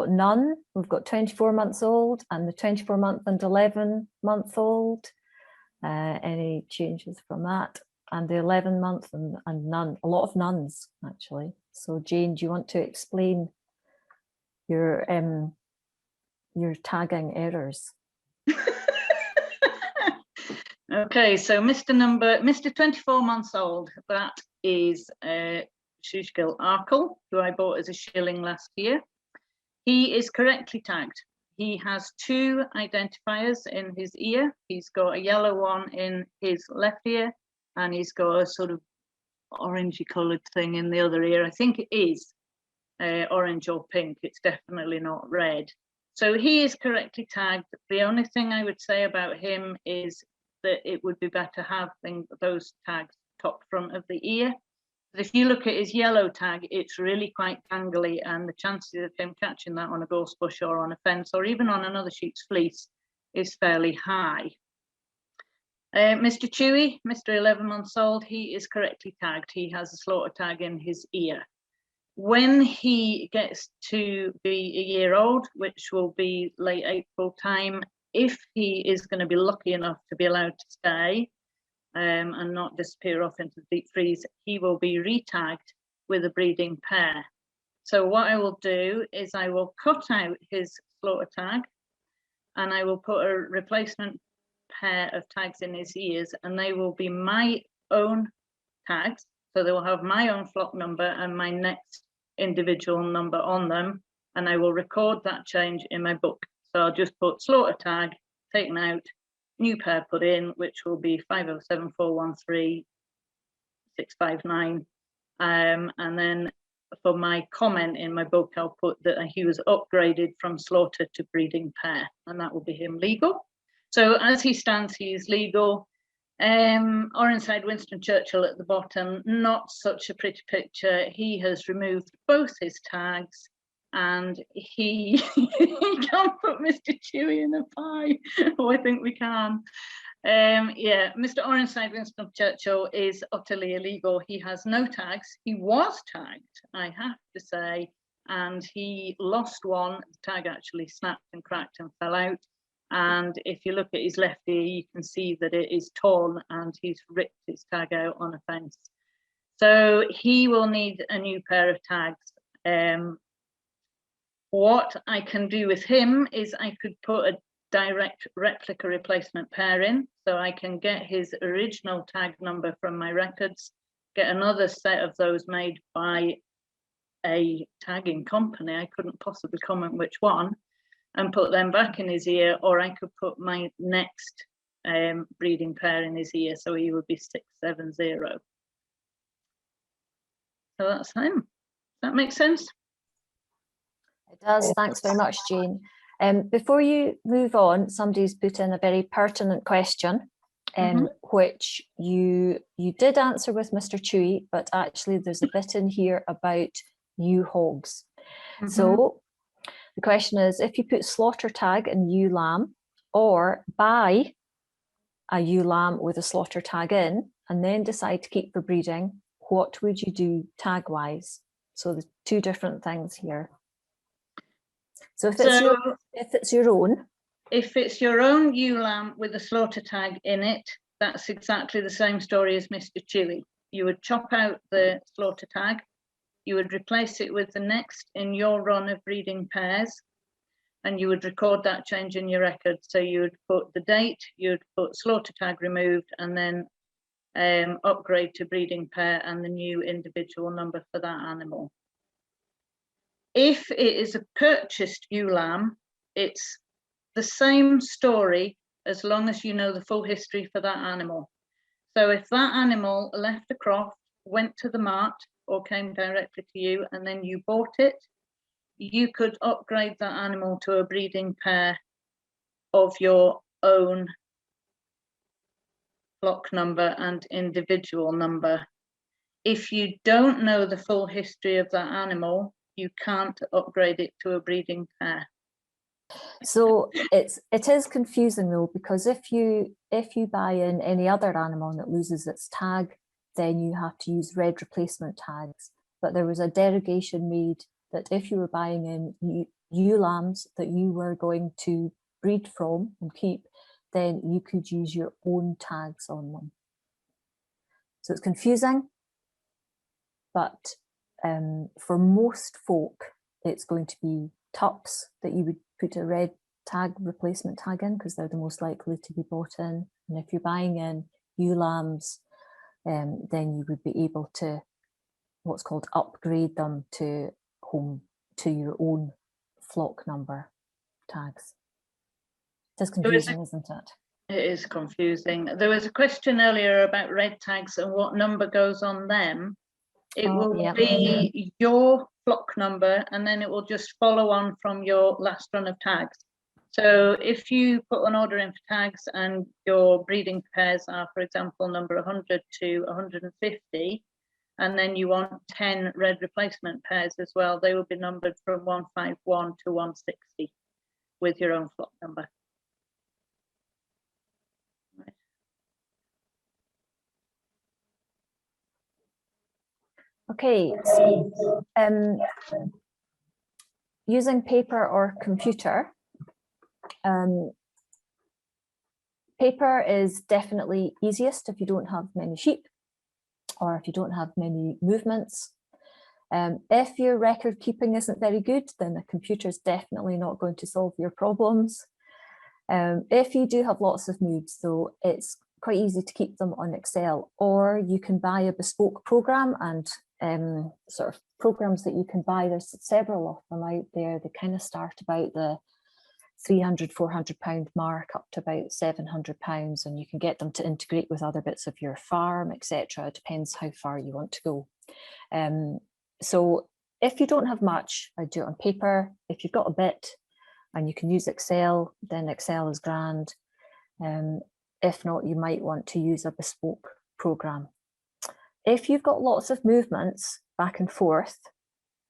none, we've got 24 months old, and the 24-month and 11-month-old. Any changes from that? And the 11-month and none, a lot of nuns actually. So Jane, do you want to explain your tagging errors? Okay, so Mr. 24 months old, that is Shushgil Arkle, who I bought as a shilling last year. He is correctly tagged. He has 2 identifiers in his ear. He's got a yellow one in his left ear, and he's got a sort of orangey coloured thing in the other ear. I think it is orange or pink. It's definitely not red. So he is correctly tagged. The only thing I would say about him is that it would be better having those tags top front of the ear. But if you look at his yellow tag, it's really quite gangly, and the chances of him catching that on a gorse bush or on a fence or even on another sheep's fleece is fairly high. Mr. Chewie, Mr. 11 months old, he is correctly tagged. He has a slaughter tag in his ear. When he gets to be a year old, which will be late April time, if he is going to be lucky enough to be allowed to stay and not disappear off into the deep freeze, he will be re-tagged with a breeding pair. So what I will do is I will cut out his slaughter tag and I will put a replacement pair of tags in his ears, and they will be my own tags. So they will have my own flock number and my next individual number on them, and I will record that change in my book. So I'll just put slaughter tag taken out, new pair put in, which will be 507413659. And then for my comment in my book, I'll put that he was upgraded from slaughter to breeding pair, and that will be him legal. So as he stands, he is legal. Oronside Winston Churchill at the bottom, not such a pretty picture. He has removed both his tags, and he can't put Mr. Chewie in a pie. Oh, I think we can. Yeah, Mr. Oronside Winston Churchill is utterly illegal. He has no tags. He was tagged, I have to say, and he lost one. The tag actually snapped and cracked and fell out. And if you look at his left ear, you can see that it is torn and he's ripped his tag out on a fence. So he will need a new pair of tags. What I can do with him is I could put a direct replica replacement pair in, so I can get his original tag number from my records, get another set of those made by a tagging company. I couldn't possibly comment which one, and put them back in his ear, or I could put my next breeding pair in his ear, so he would be 670. So that's him. Does that make sense? It does. Thanks very much, Jane. Before you move on, somebody's put in a very pertinent question, which you did answer with Mr. Chewie, but actually there's a bit in here about ewe hogs. So the question is, if you put slaughter tag in ewe lamb, or buy a ewe lamb with a slaughter tag in, and then decide to keep for breeding, what would you do tag wise? So there's 2 different things here. So if it's your own. If it's your own ewe lamb with a slaughter tag in it, that's exactly the same story as Mr. Chewie. You would chop out the slaughter tag, you would replace it with the next in your run of breeding pairs, and you would record that change in your record. So you would put the date, you'd put slaughter tag removed, and then upgrade to breeding pair and the new individual number for that animal. If it is a purchased ewe lamb, it's the same story as long as you know the full history for that animal. So if that animal left the croft, went to the mart, or came directly to you and then you bought it, you could upgrade that animal to a breeding pair of your own flock number and individual number. If you don't know the full history of that animal, you can't upgrade it to a breeding pair. So it is confusing though, because if you buy in any other animal and it loses its tag, then you have to use red replacement tags. But there was a derogation made that if you were buying in ewe lambs that you were going to breed from and keep, then you could use your own tags on them. So it's confusing, but for most folk, it's going to be tups that you would put a red tag replacement tag in, because they're the most likely to be bought in. And if you're buying in ewe lambs, then you would be able to what's called upgrade them to your own flock number tags. It is confusing, isn't it? It is confusing. There was a question earlier about red tags and what number goes on them. It will be your flock number, and then it will just follow on from your last run of tags. So if you put an order in for tags and your breeding pairs are, for example, number 100 to 150, and then you want 10 red replacement pairs as well, they will be numbered from 151 to 160 with your own flock number. Okay, so using paper or computer, paper is definitely easiest if you don't have many sheep or if you don't have many movements. If your record keeping isn't very good, then the computer is definitely not going to solve your problems. If you do have lots of moods, though, it's quite easy to keep them on Excel, or you can buy a bespoke program, and sort of programs that you can buy, there's several of them out there. They kind of start about the £300, £400 mark up to about £700, and you can get them to integrate with other bits of your farm, etc. It depends how far you want to go. So if you don't have much, I do it on paper. If you've got a bit and you can use Excel, then Excel is grand. If not, you might want to use a bespoke program. If you've got lots of movements back and forth,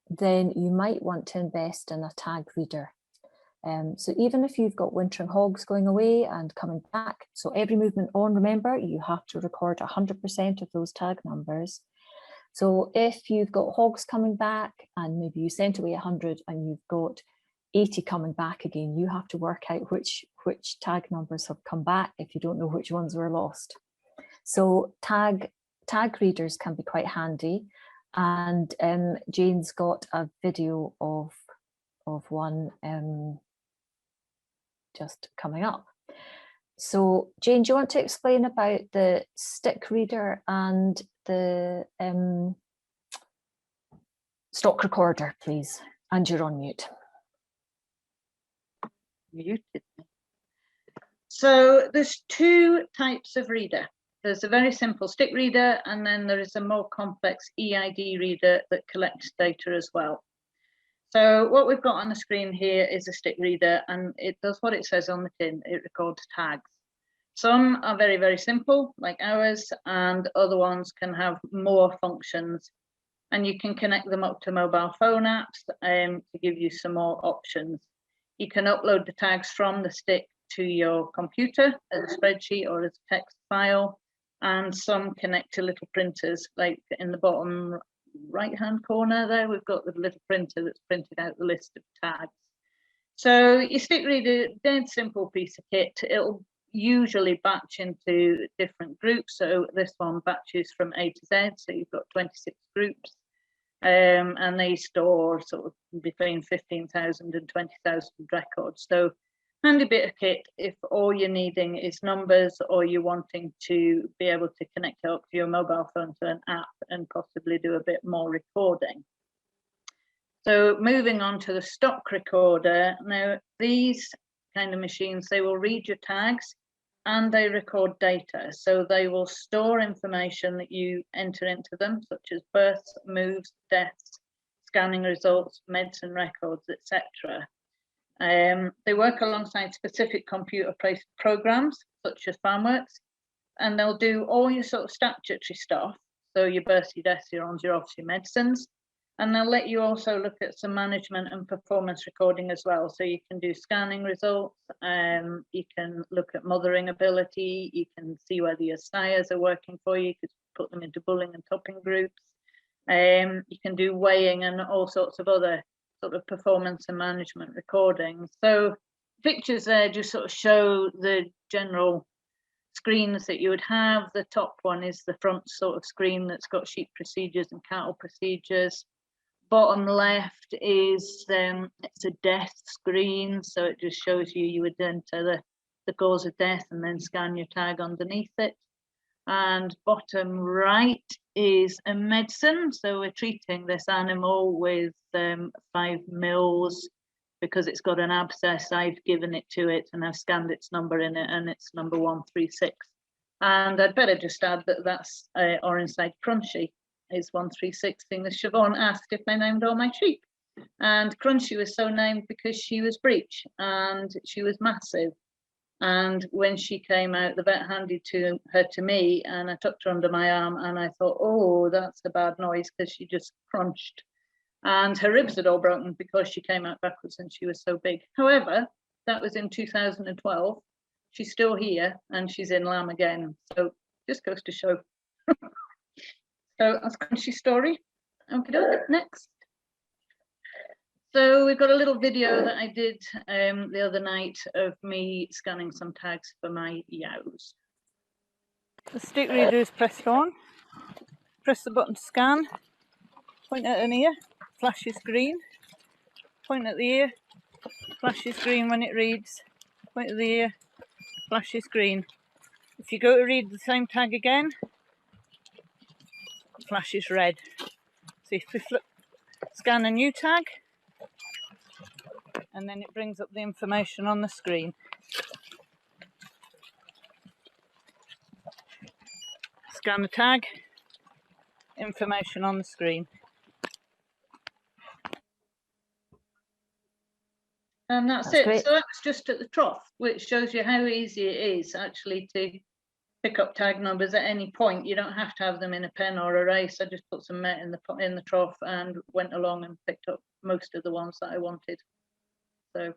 then you might want to invest in a tag reader. So even if you've got wintering hogs going away and coming back, so every movement on, remember, you have to record 100% of those tag numbers. So if you've got hogs coming back and maybe you sent away 100 and you've got 80 coming back again, you have to work out which tag numbers have come back if you don't know which ones were lost. So tag readers can be quite handy, and Jane's got a video of one just coming up. So Jane, do you want to explain about the stick reader and the stock recorder, please? And you're on mute. Muted. So there's two types of reader. There's a very simple stick reader, and then there is a more complex EID reader that collects data as well. So what we've got on the screen here is a stick reader, and it does what it says on the tin. It records tags. Some are very, very simple, like ours, and other ones can have more functions. And you can connect them up to mobile phone apps to give you some more options. You can upload the tags from the stick to your computer as a spreadsheet or as a text file, and some connect to little printers, like in the bottom right-hand corner there, we've got the little printer that's printed out the list of tags. So your stick reader, dead simple piece of kit. It'll usually batch into different groups. So this one batches from A to Z, so you've got 26 groups. And they store sort of between 15,000 and 20,000 records. So handy bit of kit if all you're needing is numbers, or you're wanting to be able to connect up to your mobile phone to an app and possibly do a bit more recording. So moving on to the stock recorder. Now these kind of machines, they will read your tags and they record data. So they will store information that you enter into them, such as births, moves, deaths, scanning results, medicine records, etc. They work alongside specific computer-based programs, such as FarmWorks, and they'll do all your sort of statutory stuff. So your births, your deaths, your ons, your offs, your medicines. And they'll let you also look at some management and performance recording as well. So you can do scanning results, you can look at mothering ability, you can see whether your sires are working for you, you could put them into bulling and topping groups. You can do weighing and all sorts of other sort of performance and management recordings. So pictures there just sort of show the general screens that you would have. The top one is the front sort of screen that's got sheep procedures and cattle procedures. Bottom left is it's a death screen, so it just shows you would enter the cause of death and then scan your tag underneath it. And bottom right is a medicine, so we're treating this animal with 5 mils because it's got an abscess. I've given it to it and I've scanned its number in it, and it's number 136. And I'd better just add that that's Orangeside Crunchy is 136, seeing that Siobhan asked if I named all my sheep. And Crunchy was so named because she was breech and she was massive. And when she came out, the vet handed her to me, and I tucked her under my arm, and I thought, oh, that's a bad noise, because she just crunched. And her ribs had all broken because she came out backwards and she was so big. However, that was in 2012. She's still here and she's in lamb again. So just goes to show. So that's Crunchy's story. Okay, next. So we've got a little video that I did the other night of me scanning some tags for my yows. The stick reader is pressed on. Press the button to scan. Point at an ear, flashes green. Point at the ear, flashes green when it reads. Point at the ear, flashes green. If you go to read the same tag again, flashes red. So if we scan a new tag, and then it brings up the information on the screen. Scan the tag, information on the screen. And that's it. Great. So that's just at the trough, which shows you how easy it is actually to pick up tag numbers at any point. You don't have to have them in a pen or a race. I just put some met in the trough and went along and picked up most of the ones that I wanted. So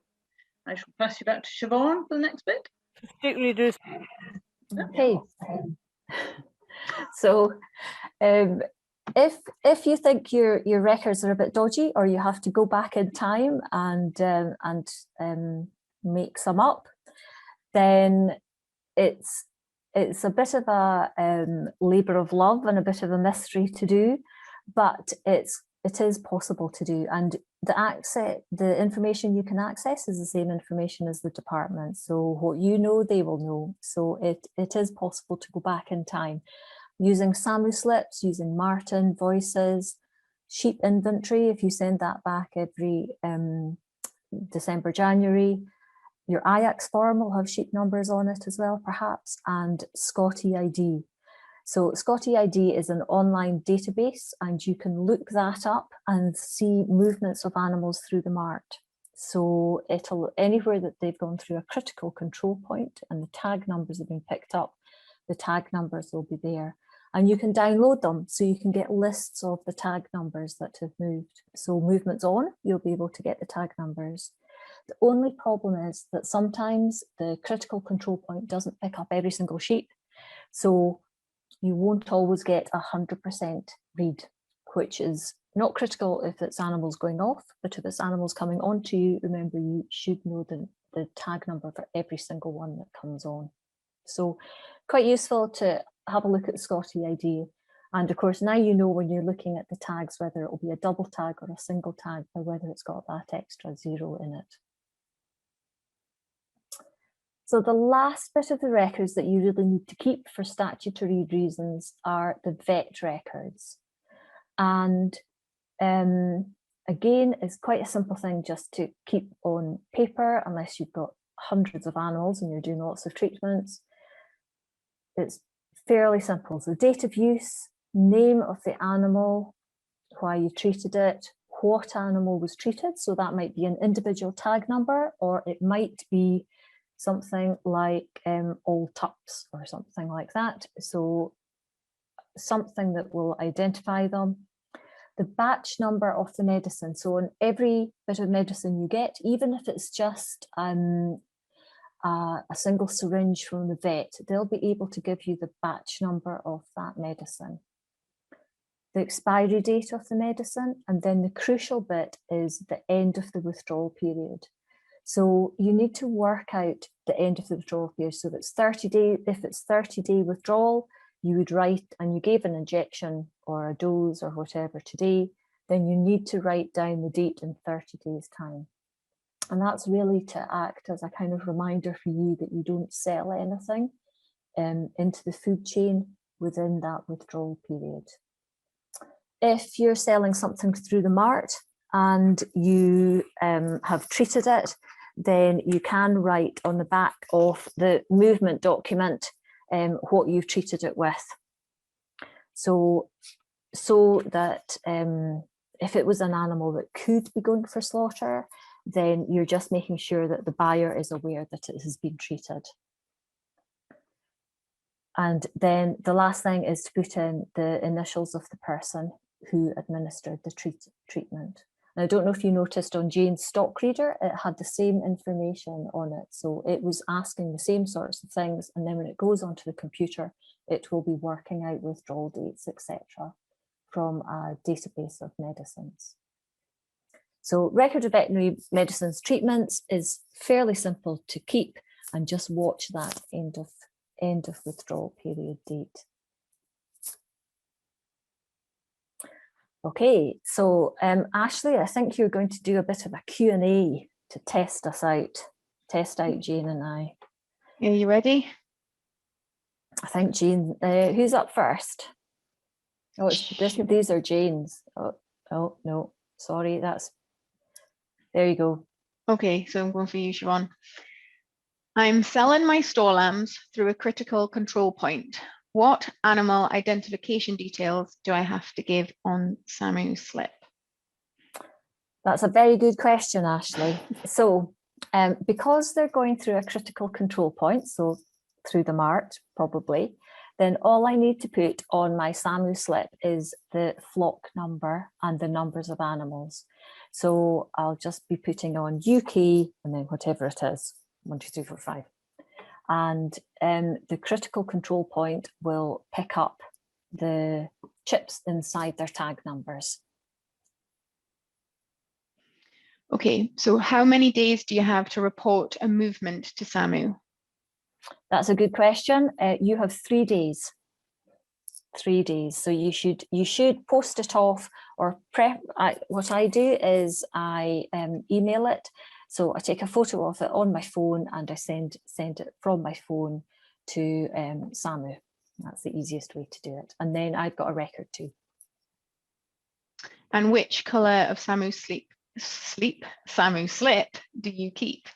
I shall pass you back to Siobhan for the next bit. Stick readers. Okay. So if you think your records are a bit dodgy, or you have to go back in time and make some up, then it's a bit of a labour of love and a bit of a mystery to do, but it is possible to do. And the information you can access is the same information as the department. So what you know, they will know. So it is possible to go back in time using SAMU slips, using Martin voices, sheep inventory. If you send that back every December, January, your IACS form will have sheep numbers on it as well, perhaps, and Scotty ID. So Scotty ID is an online database, and you can look that up and see movements of animals through the mart. So anywhere that they've gone through a critical control point and the tag numbers have been picked up, the tag numbers will be there. And you can download them, so you can get lists of the tag numbers that have moved. So movements on, you'll be able to get the tag numbers. The only problem is that sometimes the critical control point doesn't pick up every single sheep. So you won't always get 100% read, which is not critical if it's animals going off, but if it's animals coming onto you, remember you should know the tag number for every single one that comes on. So quite useful to have a look at the Scotty ID. And of course, now you know when you're looking at the tags, whether it will be a double tag or a single tag, or whether it's got that extra 0 in it. So the last bit of the records that you really need to keep for statutory reasons are the vet records. And again, it's quite a simple thing just to keep on paper, unless you've got hundreds of animals and you're doing lots of treatments. it's fairly simple. So date of use, name of the animal, why you treated it, what animal was treated. So that might be an individual tag number, or it might be something like all tups or something like that. So something that will identify them. The batch number of the medicine. So on every bit of medicine you get, even if it's just a single syringe from the vet, they'll be able to give you the batch number of that medicine, the expiry date of the medicine, and then the crucial bit is the end of the withdrawal period. So you need to work out the end of the withdrawal period. So it's 30 days. If it's 30-day withdrawal, you would write, and you gave an injection or a dose or whatever today, then you need to write down the date in 30 days time. And that's really to act as a kind of reminder for you that you don't sell anything into the food chain within that withdrawal period. If you're selling something through the mart and you have treated it, then you can write on the back of the movement document what you've treated it with. So that if it was an animal that could be going for slaughter, then you're just making sure that the buyer is aware that it has been treated. And then the last thing is to put in the initials of the person who administered the treatment. And I don't know if you noticed on Jane's stock reader, it had the same information on it. So it was asking the same sorts of things. And then when it goes onto the computer, it will be working out withdrawal dates, etc., from a database of medicines. So record of veterinary medicines treatments is fairly simple to keep, and just watch that end of withdrawal period date. Okay, so Ashley, I think you're going to do a bit of a Q&A to test us out, test out Jane and I. Are you ready? I think Jane, who's up first? Oh, these are Jane's. Oh, no, sorry, there you go. Okay, so I'm going for you, Siobhan. I'm selling my store lambs through a critical control point. What animal identification details do I have to give on SAMU slip? That's a very good question, Ashley. So because they're going through a critical control point, so through the mart probably, then all I need to put on my SAMU slip is the flock number and the numbers of animals. So I'll just be putting on UK and then whatever it is, 1, 2, 3, 4, 5. And the critical control point will pick up the chips inside their tag numbers. Okay, so how many days do you have to report a movement to SAMU? That's a good question. You have 3 days. 3 days. So you should post it off or what I do is I email it. So I take a photo of it on my phone and I send it from my phone to SAMU. That's the easiest way to do it. And then I've got a record too. And which colour of SAMU slip do you keep?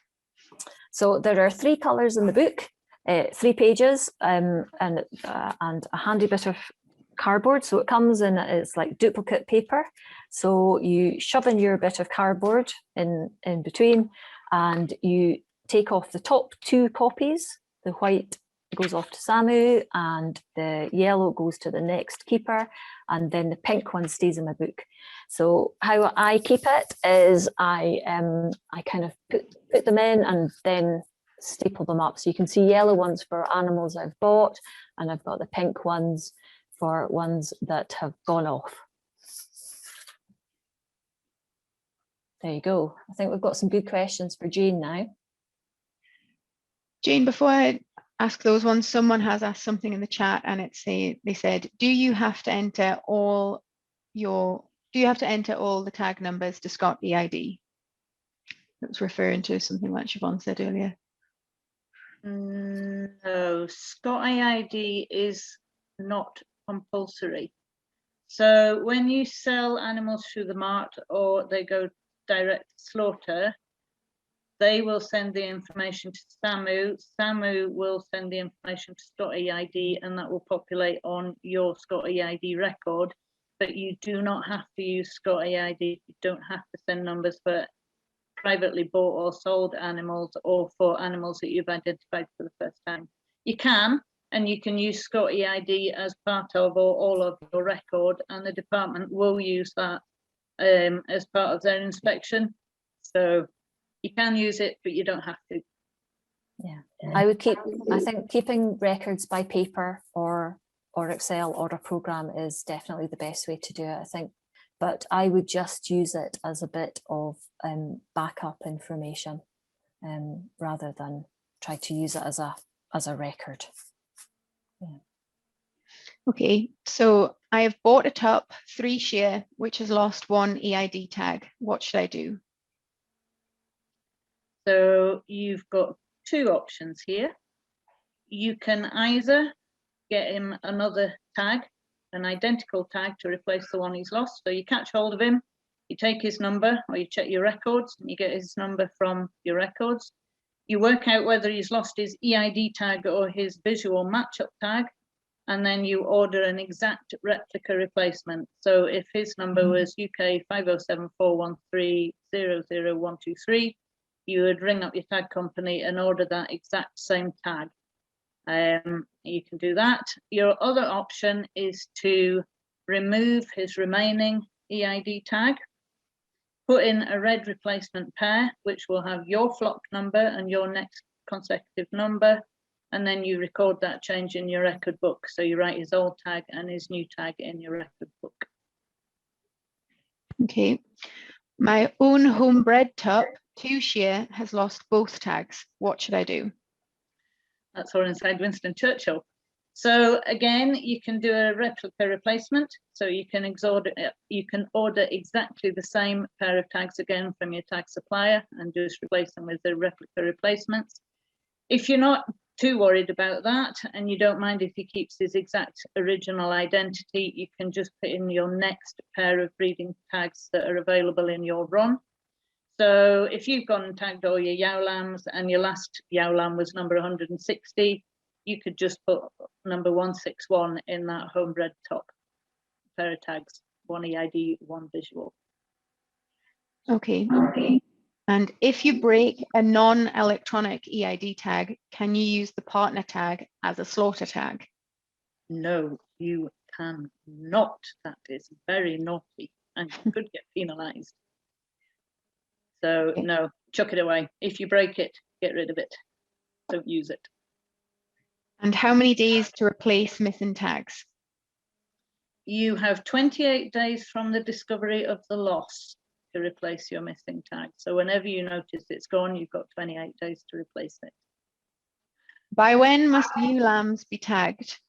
So there are 3 colours in the book, 3 pages, and a handy bit of cardboard. So it comes in, it's like duplicate paper. So you shove in your bit of cardboard in between, and you take off the top 2 copies. The white goes off to SAMU and the yellow goes to the next keeper, and then the pink one stays in my book. So how I keep it is I kind of put them in and then staple them up. So you can see yellow ones for animals I've bought, and I've got the pink ones for ones that have gone off. There you go. I think we've got some good questions for Jane now. Jane, before I ask those ones, someone has asked something in the chat, and they said, do you have to enter all the tag numbers to Scott EID? That's referring to something like Siobhan said earlier. No, Scott EID is not compulsory. So when you sell animals through the mart or they go direct to slaughter, They will send the information to SAMU. SAMU will send the information to Scott EID, and that will populate on your Scott EID record. But you do not have to use Scott EID. You don't have to send numbers for privately bought or sold animals, or for animals that you've identified for the first time. You can, and you can use Scott EID as part of or all of your record, and the department will use that as part of their inspection. So you can use it, but you don't have to. Yeah, I would I think keeping records by paper or Excel or a program is definitely the best way to do it, I think. But I would just use it as a bit of backup information rather than try to use it as a record. Yeah. Okay, so I have bought a tup 3 shear which has lost 1 EID tag. What should I do? So you've got 2 options here. You can either get him another tag, an identical tag to replace the one he's lost. So you catch hold of him, you take his number, or you check your records and you get his number from your records. You work out whether he's lost his EID tag or his visual matchup tag, and then you order an exact replica replacement. So if his number was UK 50741300123, you would ring up your tag company and order that exact same tag. You can do that. Your other option is to remove his remaining EID tag, put in a red replacement pair, which will have your flock number and your next consecutive number, and then you record that change in your record book. So you write his old tag and his new tag in your record book. Okay, my own homebred tup 2 shear has lost both tags. What should I do? That's all inside Winston Churchill. So again, you can do a replica replacement. So you can order exactly the same pair of tags again from your tag supplier and just replace them with the replica replacements. If you're not too worried about that and you don't mind if he keeps his exact original identity, you can just put in your next pair of breeding tags that are available in your run. So if you've gone and tagged all your yow lambs and your last yow lamb was number 160, you could just put number 161 in that homebred top pair of tags, 1 EID, 1 visual. Okay. And if you break a non-electronic EID tag, can you use the partner tag as a slaughter tag? No, you cannot. That is very naughty and you could get penalised. So Okay. no, chuck it away. If you break it, get rid of it. Don't use it. And how many days to replace missing tags? You have 28 days from the discovery of the loss to replace your missing tag. So whenever you notice it's gone, you've got 28 days to replace it. By when must ewe lambs be tagged?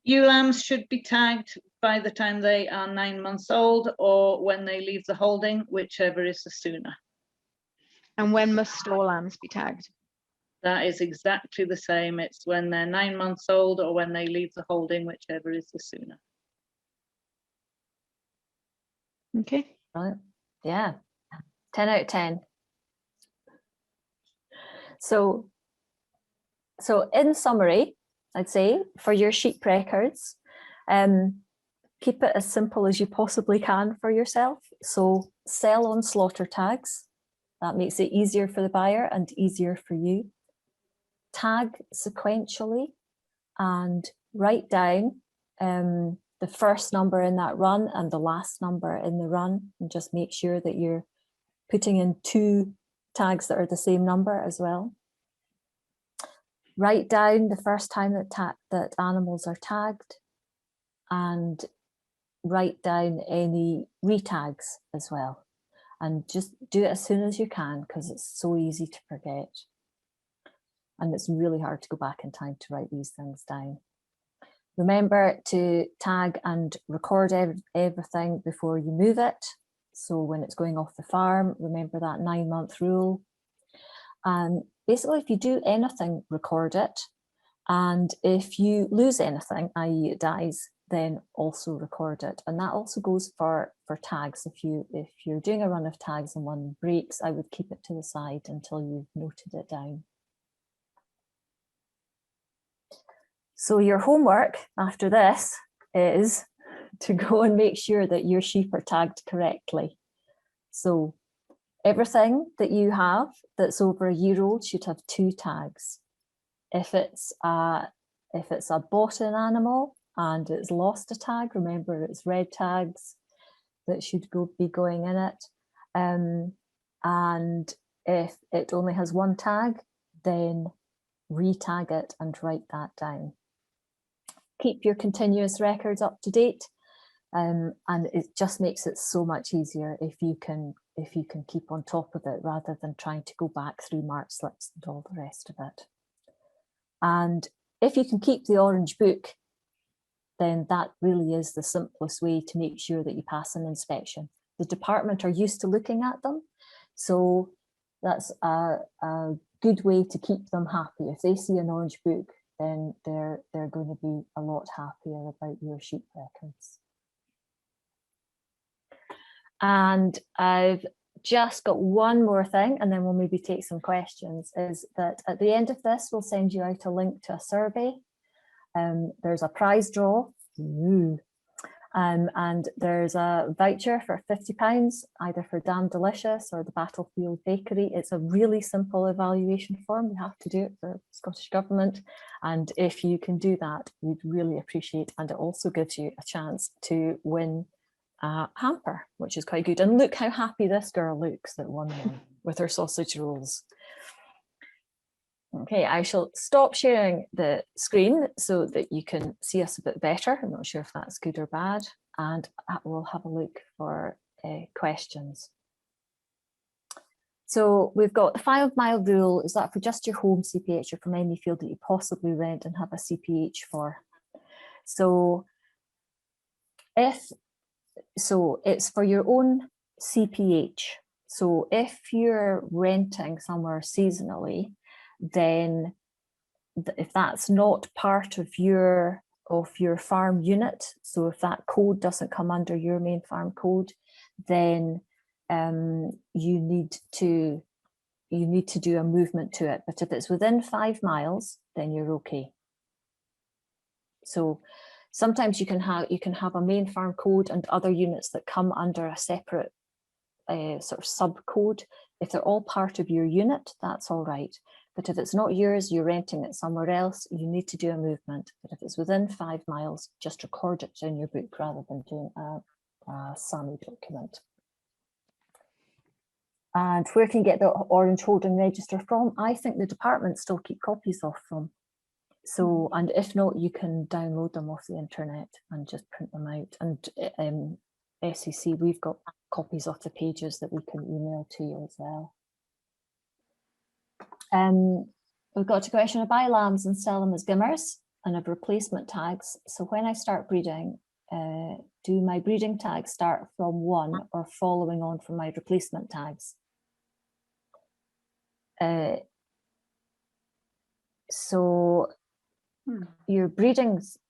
Ewe lambs should be tagged by the time they are 9 months old or when they leave the holding, whichever is the sooner. And when must store lambs be tagged? That is exactly the same. It's when they're 9 months old or when they leave the holding, whichever is the sooner. Okay. Right. Yeah. 10 out of 10. So in summary, I'd say for your sheep records, keep it as simple as you possibly can for yourself. So sell on slaughter tags. That makes it easier for the buyer and easier for you. Tag sequentially and write down the first number in that run and the last number in the run, and just make sure that you're putting in 2 tags that are the same number as well. Write down the first time that animals are tagged, and write down any retags as well. And just do it as soon as you can, because it's so easy to forget. And it's really hard to go back in time to write these things down. Remember to tag and record everything before you move it. So when it's going off the farm, remember that 9-month rule. And basically, if you do anything, record it. And if you lose anything, i.e. it dies, then also record it. And that also goes for tags. If you're doing a run of tags and one breaks, I would keep it to the side until you've noted it down. So your homework after this is to go and make sure that your sheep are tagged correctly. So everything that you have that's over a year old should have 2 tags. If it's a bought-in animal and it's lost a tag, remember it's red tags that should be going in it. And if it only has 1 tag, then re-tag it and write that down. Keep your continuous records up to date, and it just makes it so much easier if you can keep on top of it rather than trying to go back through mark slips and all the rest of it. And if you can keep the orange book, then that really is the simplest way to make sure that you pass an inspection. The department are used to looking at them, so that's a good way to keep them happy. If they see an orange book, then they're going to be a lot happier about your sheep records. And I've just got one more thing, and then we'll maybe take some questions, is that at the end of this, we'll send you out a link to a survey. There's a prize draw. And there's a voucher for £50, either for Damn Delicious or the Battlefield Bakery. It's a really simple evaluation form. You have to do it for Scottish Government. And if you can do that, we'd really appreciate, and it also gives you a chance to win a hamper, which is quite good. And look how happy this girl looks that won one with her sausage rolls. Okay, I shall stop sharing the screen so that you can see us a bit better. I'm not sure if that's good or bad, and we'll have a look for questions. So we've got the 5 mile rule. Is that for just your home CPH or from any field that you possibly rent and have a CPH for? So it's for your own CPH. So if you're renting somewhere seasonally, then if that's not part of your farm unit, so if that code doesn't come under your main farm code, then you need to do a movement to it. But if it's within 5 miles, then you're okay. So sometimes you can have a main farm code and other units that come under a separate sort of sub code. If they're all part of your unit, that's all right. But if it's not yours, you're renting it somewhere else, you need to do a movement. But if it's within 5 miles, just record it in your book rather than doing a SAMI document. And where can you get the Orange Holding Register from? I think the department still keep copies of them. So, and if not, you can download them off the internet and just print them out. And SEC, we've got copies of the pages that we can email to you as well. We've got a question: I buy lambs and sell them as gimmers and have replacement tags. So when I start breeding, do my breeding tags start from 1 or following on from my replacement tags?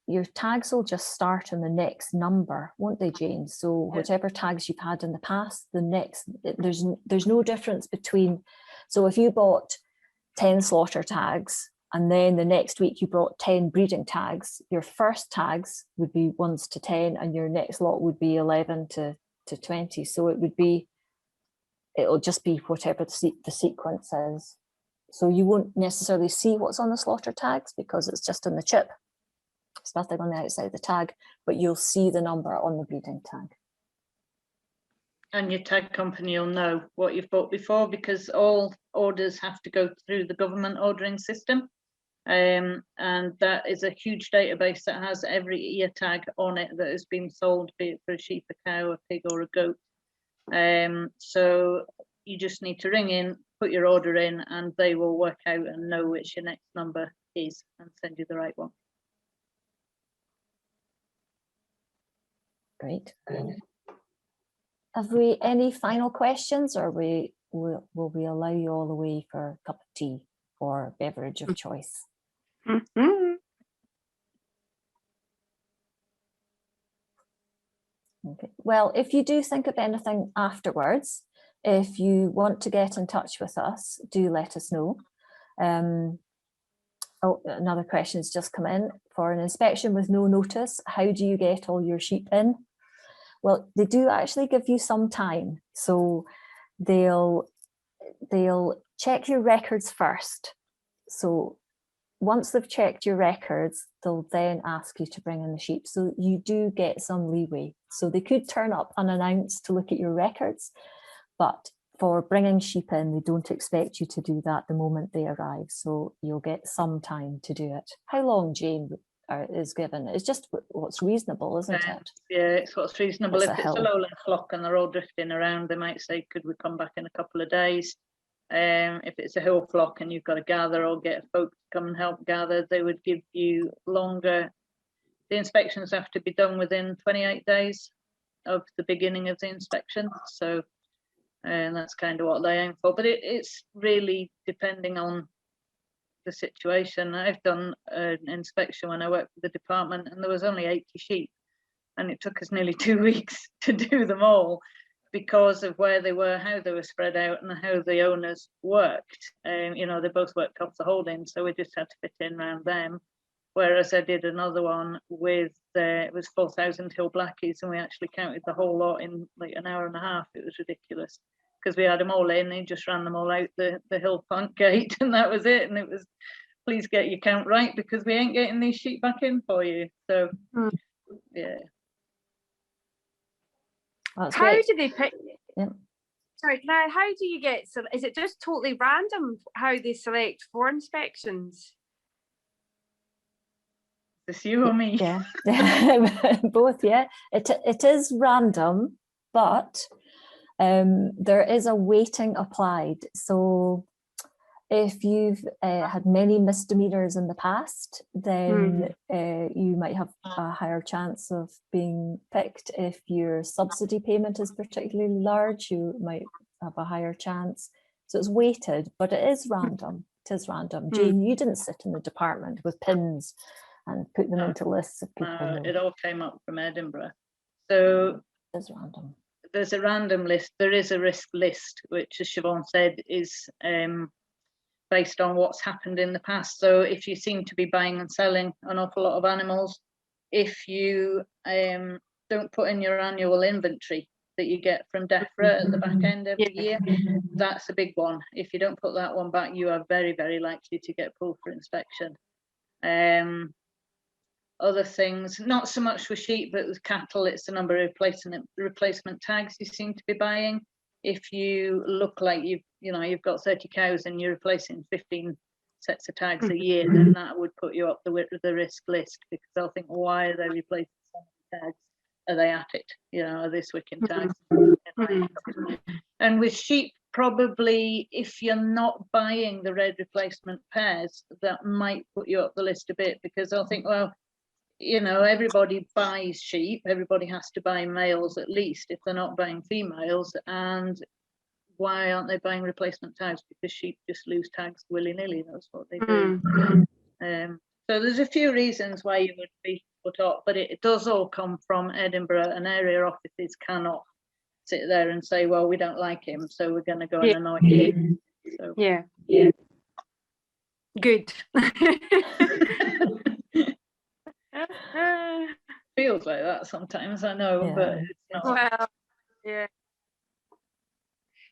Your tags will just start in the next number, won't they, Jane? So whatever tags you've had in the past, there's no difference between. So if you bought 10 slaughter tags and then the next week you brought 10 breeding tags, your first tags would be 1s to 10 and your next lot would be 11 to 20. So it'll just be whatever the sequence is. So you won't necessarily see what's on the slaughter tags because it's just in the chip. It's nothing on the outside of the tag, but you'll see the number on the breeding tag. And your tag company will know what you've bought before, because all orders have to go through the government ordering system. And that is a huge database that has every ear tag on it that has been sold, be it for a sheep, a cow, a pig or a goat. So you just need to ring in, put your order in, and they will work out and know which your next number is and send you the right one. Great. Have we any final questions, or will we allow you all away for a cup of tea or beverage of choice? Okay. Well, if you do think of anything afterwards, if you want to get in touch with us, do let us know. Oh, another question has just come in. For an inspection with no notice, how do you get all your sheep in? Well, they do actually give you some time. So they'll check your records first. So once they've checked your records, they'll then ask you to bring in the sheep. So you do get some leeway. So they could turn up unannounced to look at your records, but for bringing sheep in, they don't expect you to do that the moment they arrive. So you'll get some time to do it. How long, Jane, is given? It's just what's reasonable, isn't it? Yeah, it's what's reasonable. It's If a it's a hill. lowland flock and they're all drifting around, they might say, could we come back in a couple of days? If it's a hill flock and you've got to gather or get folk to come and help gather, they would give you longer. The inspections have to be done within 28 days of the beginning of the inspection. So, and that's kind of what they aim for. But it's really depending on the situation. I've done an inspection when I worked for the department and there was only 80 sheep. And it took us nearly 2 weeks to do them all, because of where they were, how they were spread out, and how the owners worked. You know, they both worked off the holding, so we just had to fit in around them. Whereas I did another one with it was 4,000 hill blackies, and we actually counted the whole lot in like an hour and a half. It was ridiculous because we had them all in. They just ran them all out the hill punt gate, and that was it. And it was, please get your count right because we ain't getting these sheep back in for you. So yeah. That's How great. do they pick? Yeah. Sorry, how do you get? So is it just totally random how they select for inspections? It's you or me? Yeah, both. Yeah, it is random, but there is a weighting applied. So if you've had many misdemeanors in the past, then you might have a higher chance of being picked. If your subsidy payment is particularly large, you might have a higher chance. So it's weighted, but it is random. It is random. Jane, you didn't sit in the department with pins and put them into lists of people. It all came up from Edinburgh. So it is random. There's a random list. There is a risk list, which, as Siobhan said, is based on what's happened in the past. So if you seem to be buying and selling an awful lot of animals, if you don't put in your annual inventory that you get from DEFRA at the back end of the year, that's a big one. If you don't put that one back, you are very, very likely to get pulled for inspection. Other things, not so much with sheep, but with cattle, it's the number of replacement tags you seem to be buying. If you look like you've got 30 cows and you're replacing 15 sets of tags a year, then that would put you up the risk list, because they'll think, why are they replacing so many tags? Are they at it? You know, are they swicking tags? And with sheep, probably if you're not buying the red replacement pairs, that might put you up the list a bit, because they'll think, well, you know, everybody buys sheep, everybody has to buy males at least if they're not buying females, and why aren't they buying replacement tags? Because sheep just lose tags willy-nilly, that's what they do. So there's a few reasons why you would be put up, but it does all come from Edinburgh, and area offices cannot sit there and say, well, we don't like him, so we're going to go and annoy him. So. Yeah. Good. Feels like that sometimes, I know, but it's not. Well, yeah.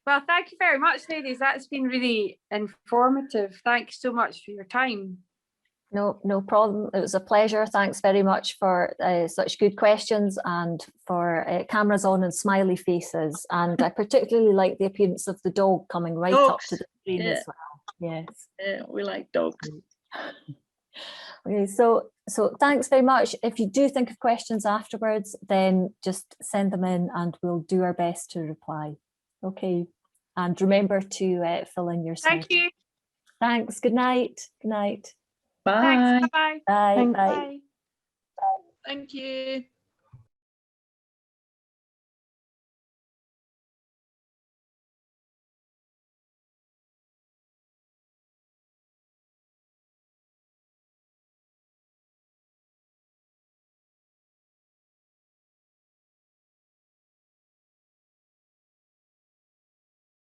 Well, thank you very much, ladies. That's been really informative. Thanks so much for your time. No problem. It was a pleasure. Thanks very much for such good questions and for cameras on and smiley faces. And I particularly like the appearance of the dog coming right up to the screen as well. Yes. Yeah, we like dogs. Okay, so thanks very much. If you do think of questions afterwards, then just send them in and we'll do our best to reply. Okay, and remember to fill in your Thank you. Thanks. Good night. Good night. Bye. Thanks. Bye-bye. Bye. Bye. Thank you.